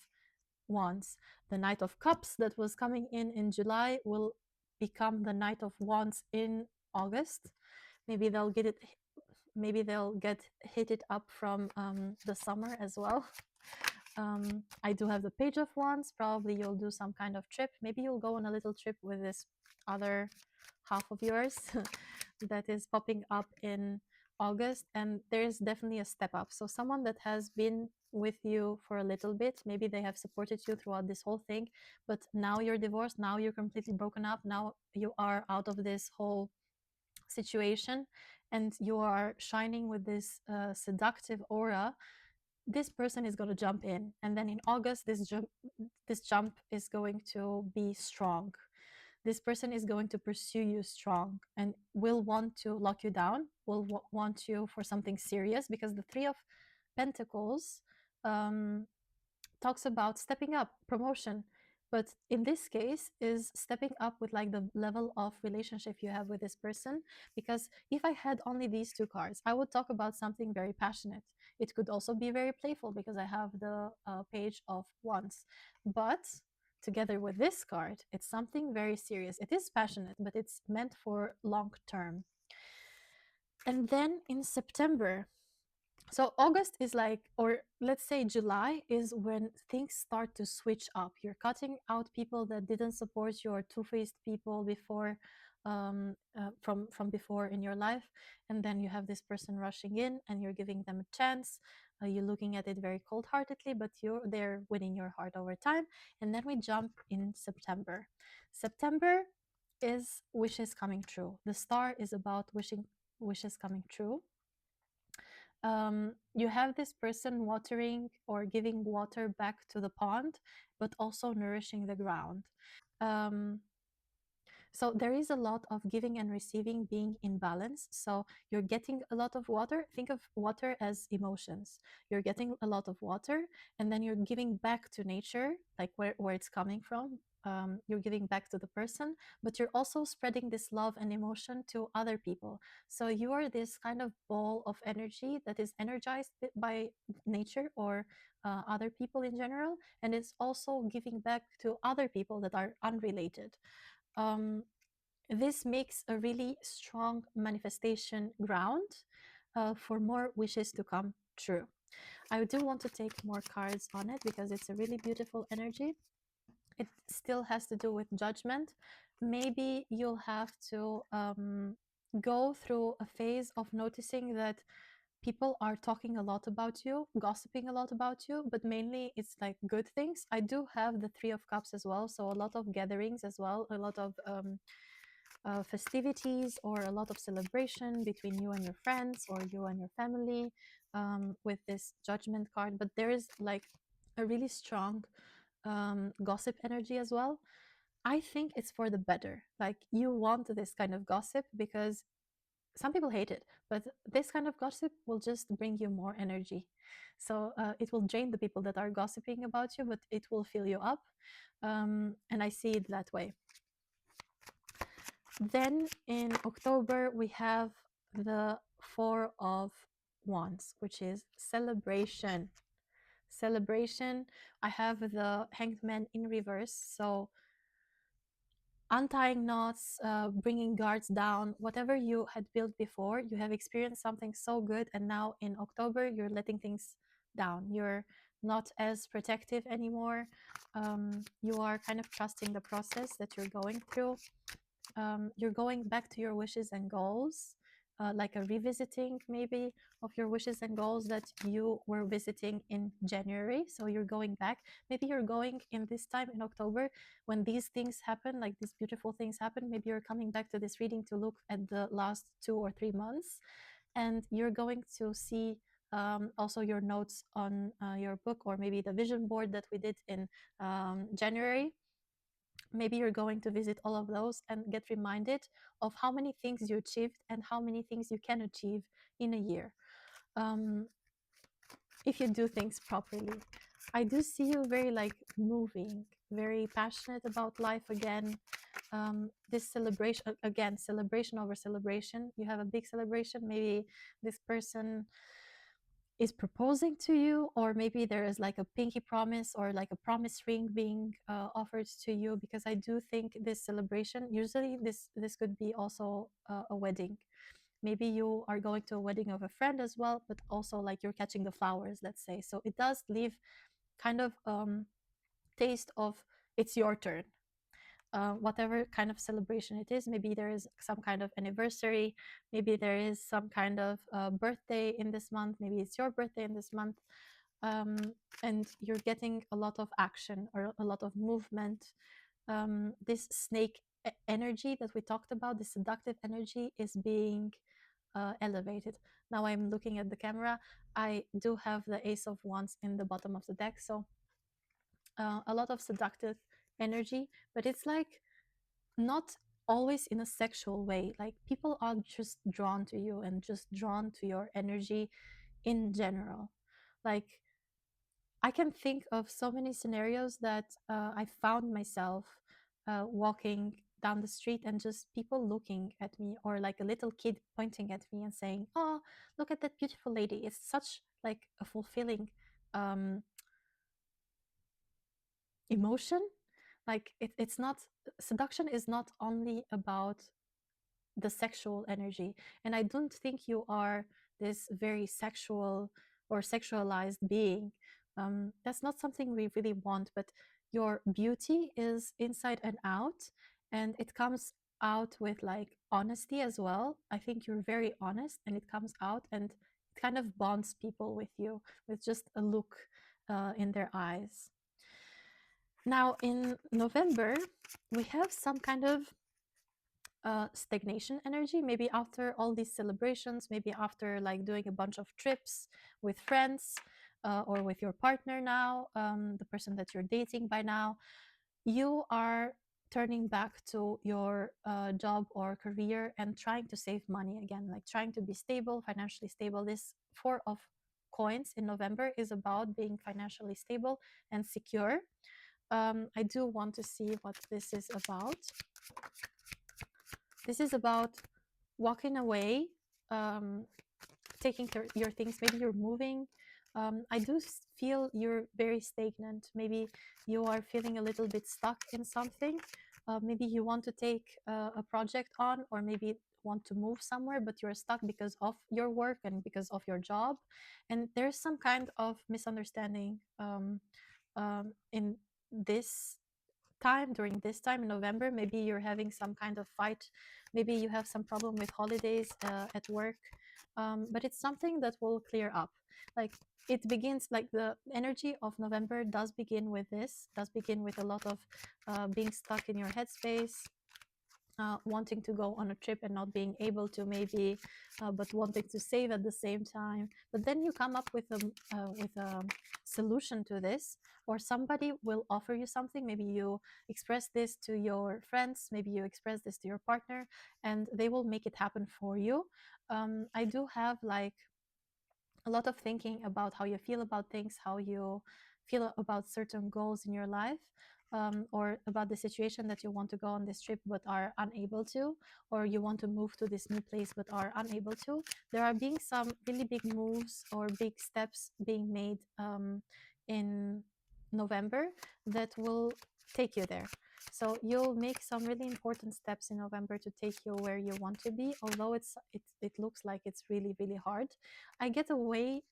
Wands. The Knight of Cups that was coming in July will become the Knight of Wands in August. Maybe they'll get it. Maybe they'll get heated up from the summer as well. I do have the Page of Wands. Probably you'll do some kind of trip. Maybe you'll go on a little trip with this other half of yours that is popping up in August. And there's definitely a step up. So someone that has been with you for a little bit, maybe they have supported you throughout this whole thing, but now you're divorced, now you're completely broken up, now you are out of this whole situation, and you are shining with this seductive aura. This person is going to jump in, and then in August this jump is going to be strong. This person is going to pursue you strong and will want to lock you down, will want you for something serious, because the Three of Pentacles talks about stepping up, promotion, but in this case is stepping up with like the level of relationship you have with this person. Because if I had only these two cards, I would talk about something very passionate. It could also be very playful, because I have the Page of Wands. But together with this card, it's something very serious. It is passionate, but it's meant for long term. And then in September, so August is like, or let's say July is when things start to switch up. You're cutting out people that didn't support you, or two-faced people before, from before in your life, and then you have this person rushing in and you're giving them a chance. You're looking at it very cold-heartedly, but they're winning your heart over time. And then we jump in September. September is wishes coming true. The star is about wishing wishes coming true. You have this person watering or giving water back to the pond, but also nourishing the ground. Um, so there is a lot of giving and receiving being in balance. So you're getting a lot of water. Think of water as emotions. You're getting a lot of water, and then you're giving back to nature, like where it's coming from. You're giving back to the person, but you're also spreading this love and emotion to other people. So you are this kind of ball of energy that is energized by nature, or other people in general, and it's also giving back to other people that are unrelated. um, this makes a really strong manifestation ground for more wishes to come true. I do want to take more cards on it because it's a really beautiful energy. It still has to do with judgment. Maybe you'll have to go through a phase of noticing that people are talking a lot about you, gossiping a lot about you, but mainly it's like good things. I do have the Three of Cups as well, so a lot of gatherings as well, a lot of festivities, or a lot of celebration between you and your friends or you and your family, with this Judgment card. But there is like a really strong gossip energy as well. I think it's for the better. Like, you want this kind of gossip because some people hate it, but this kind of gossip will just bring you more energy. So it will drain the people that are gossiping about you, but it will fill you up. And I see it that way. Then in October, we have the Four of Wands, which is celebration. Celebration. I have the Hanged Man in reverse. So untying knots, bringing guards down, whatever you had built before, you have experienced something so good. And now in October, you're letting things down. You're not as protective anymore. You are kind of trusting the process that you're going through. You're going back to your wishes and goals, like a revisiting maybe of your wishes and goals that you were visiting in January. So you're going back. Maybe you're going in this time in October when these things happen, like these beautiful things happen. Maybe you're coming back to this reading to look at the last 2 or 3 months, and you're going to see also your notes on your book, or maybe the vision board that we did in January. Maybe you're going to visit all of those and get reminded of how many things you achieved and how many things you can achieve in a year, if you do things properly. I do see you very like moving, very passionate about life again. This celebration, again, celebration over celebration. You have a big celebration. Maybe this person is proposing to you, or maybe there is like a pinky promise or like a promise ring being offered to you, because I do think this celebration, usually this could be also a wedding. Maybe you are going to a wedding of a friend as well, but also like you're catching the flowers, let's say. So it does leave kind of taste of it's your turn. Whatever kind of celebration it is, maybe there is some kind of anniversary, maybe there is some kind of birthday in this month, maybe it's your birthday in this month, um, and you're getting a lot of action or a lot of movement. This snake energy that we talked about, the seductive energy, is being elevated. Now I'm looking at the camera. I do have the Ace of Wands in the bottom of the deck, so a lot of seductive energy, but it's like not always in a sexual way. Like, people are just drawn to you and just drawn to your energy in general. Like, I can think of so many scenarios that I found myself walking down the street and just people looking at me, or like a little kid pointing at me and saying, "Oh, look at that beautiful lady." It's such like a fulfilling emotion. Like, it's not, seduction is not only about the sexual energy. And I don't think you are this very sexual or sexualized being. That's not something we really want, but your beauty is inside and out, and it comes out with like honesty as well. I think you're very honest, and it comes out, and it kind of bonds people with you with just a look in their eyes. Now, in November, we have some kind of stagnation energy, maybe after all these celebrations, maybe after like doing a bunch of trips with friends or with your partner now, the person that you're dating by now, you are turning back to your job or career and trying to save money again, like trying to be stable, financially stable. This Four of Coins in November is about being financially stable and secure. I do want to see what this is about. This is about walking away, um, taking your things. Maybe you're moving. I do feel you're very stagnant. Maybe you are feeling a little bit stuck in something. Maybe you want to take a project on, or maybe want to move somewhere, but you're stuck because of your work and because of your job. And there's some kind of misunderstanding in this time, during this time in November. Maybe you're having some kind of fight, maybe you have some problem with holidays at work, but it's something that will clear up. Like, it begins, like the energy of November does begin with this, does begin with a lot of being stuck in your headspace, wanting to go on a trip and not being able to, maybe, but wanting to save at the same time. But then you come up with a solution to this, or somebody will offer you something. Maybe you express this to your friends, maybe you express this to your partner, and they will make it happen for you. I do have like a lot of thinking about how you feel about things, how you feel about certain goals in your life, or about the situation that you want to go on this trip but are unable to, or you want to move to this new place but are unable to. There are being some really big moves or big steps being made in November that will take you there. So you'll make some really important steps in November to take you where you want to be, although it looks like it's really, really hard. I get away.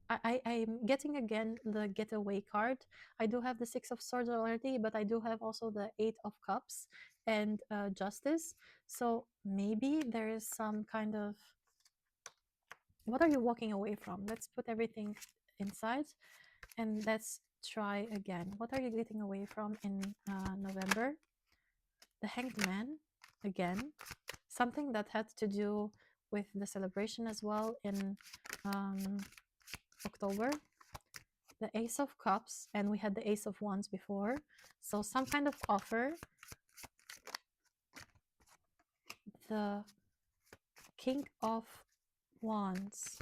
I'm getting again the getaway card. I do have the Six of Swords already, but I do have also the Eight of Cups and Justice. So maybe there is some kind of, what are you walking away from? Let's put everything inside and let's try again. What are you getting away from in November? The Hanged Man again. Something that had to do with the celebration as well in October. The Ace of Cups, and we had the Ace of Wands before. So some kind of offer. The King of Wands.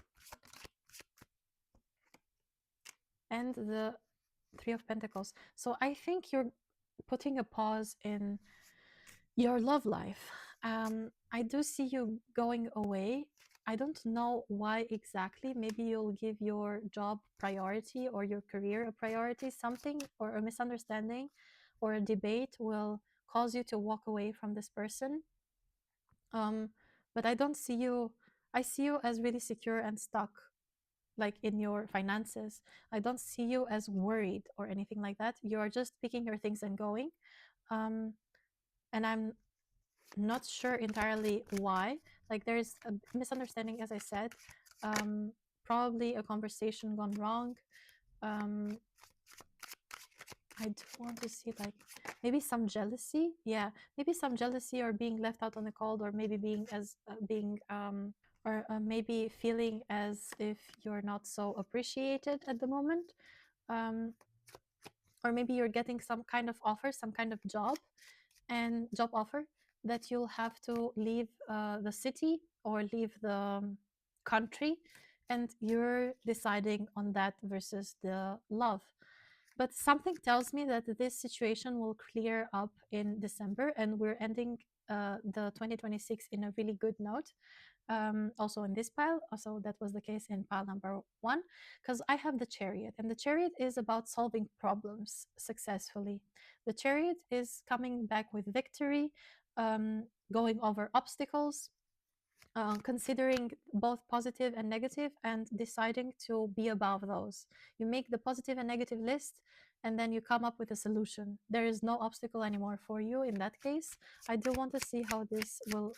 And the Three of Pentacles. So I think you're putting a pause in your love life. I do see you going away. I don't know why exactly. Maybe you'll give your job priority or your career a priority. Something, or a misunderstanding or a debate will cause you to walk away from this person. But I don't see you. I see you as really secure and stuck, like in your finances. I don't see you as worried or anything like that. You are just picking your things and going. And I'm not sure entirely why. Like, there's a misunderstanding, as I said. Probably a conversation gone wrong. I do want to see, like, maybe some jealousy. Yeah, maybe some jealousy, or being left out on the cold, or maybe being as being or maybe feeling as if you're not so appreciated at the moment. Or maybe you're getting some kind of offer, some kind of job offer, that you'll have to leave the city or leave the country, and you're deciding on that versus the love. But something tells me that this situation will clear up in December, and we're ending the 2026 in a really good note. Also in this pile, also that was the case in pile number 1, because I have the Chariot, and the Chariot is about solving problems successfully. The Chariot is coming back with victory. going over obstacles, considering both positive and negative and deciding to be above those. You make the positive and negative list and then you come up with a solution. There is no obstacle anymore for you in that case. I do want to see how this will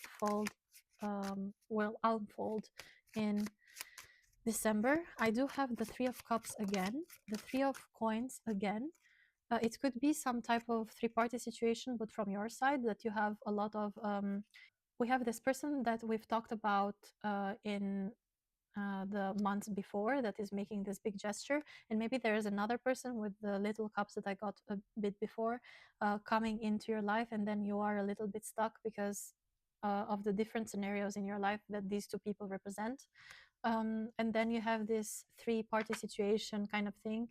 unfold in December. I do have the Three of Cups again, the Three of Coins again. It could be some type of three-party situation, but from your side, that you have a lot of we have this person that we've talked about in the months before that is making this big gesture, and maybe there is another person with the little cups that I got a bit before coming into your life, and then you are a little bit stuck because of the different scenarios in your life that these two people represent. And then you have this three-party situation kind of thing,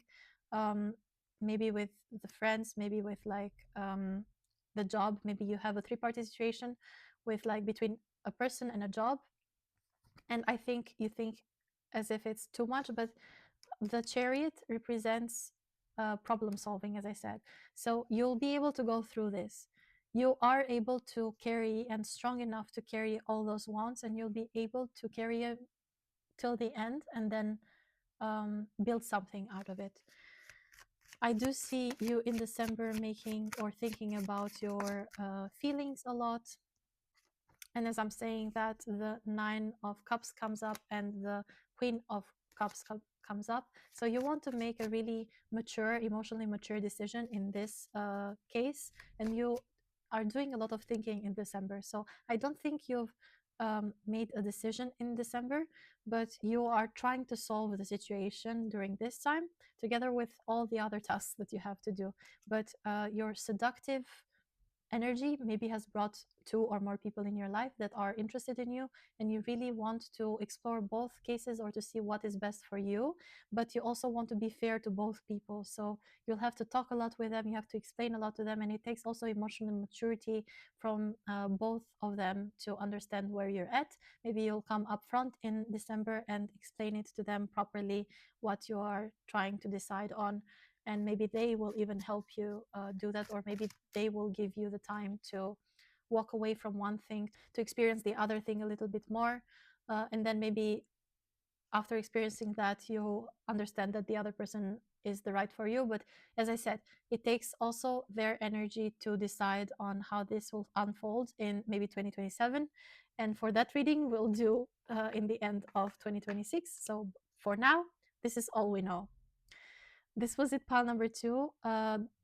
um, maybe with the friends, maybe with like the job. Maybe you have a three-party situation with like between a person and a job, and I think you think as if it's too much, but the Chariot represents problem solving, as I said. So you'll be able to go through this. You are able to carry and strong enough to carry all those wands, and you'll be able to carry it till the end and then build something out of it. I do see you in December making or thinking about your feelings a lot. And as I'm saying that, the Nine of Cups comes up and the Queen of Cups comes up. So you want to make a really mature, emotionally mature decision in this case, and you are doing a lot of thinking in December. So I don't think you've made a decision in December, but you are trying to solve the situation during this time, together with all the other tasks that you have to do. But your seductive energy maybe has brought two or more people in your life that are interested in you, and you really want to explore both cases or to see what is best for you, but you also want to be fair to both people. So you'll have to talk a lot with them, you have to explain a lot to them, and it takes also emotional maturity from both of them to understand where you're at. Maybe you'll come up front in December and explain it to them properly, what you are trying to decide on, and maybe they will even help you do that, or maybe they will give you the time to walk away from one thing to experience the other thing a little bit more, and then maybe after experiencing that you understand that the other person is the right for you. But as I said, it takes also their energy to decide on how this will unfold in maybe 2027, and for that reading we'll do in the end of 2026. So for now, this is all we know. This was it, pile number 2.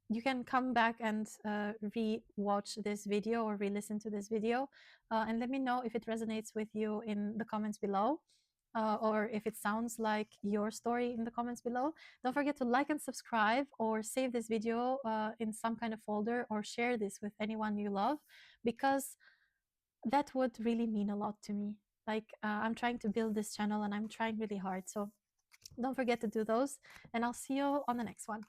You can come back and re-watch this video or re-listen to this video, and let me know if it resonates with you in the comments below, or if it sounds like your story in the comments below. Don't forget to like and subscribe, or save this video in some kind of folder, or share this with anyone you love, because that would really mean a lot to me. Like I'm trying to build this channel and I'm trying really hard, so don't forget to do those, and I'll see you on the next one.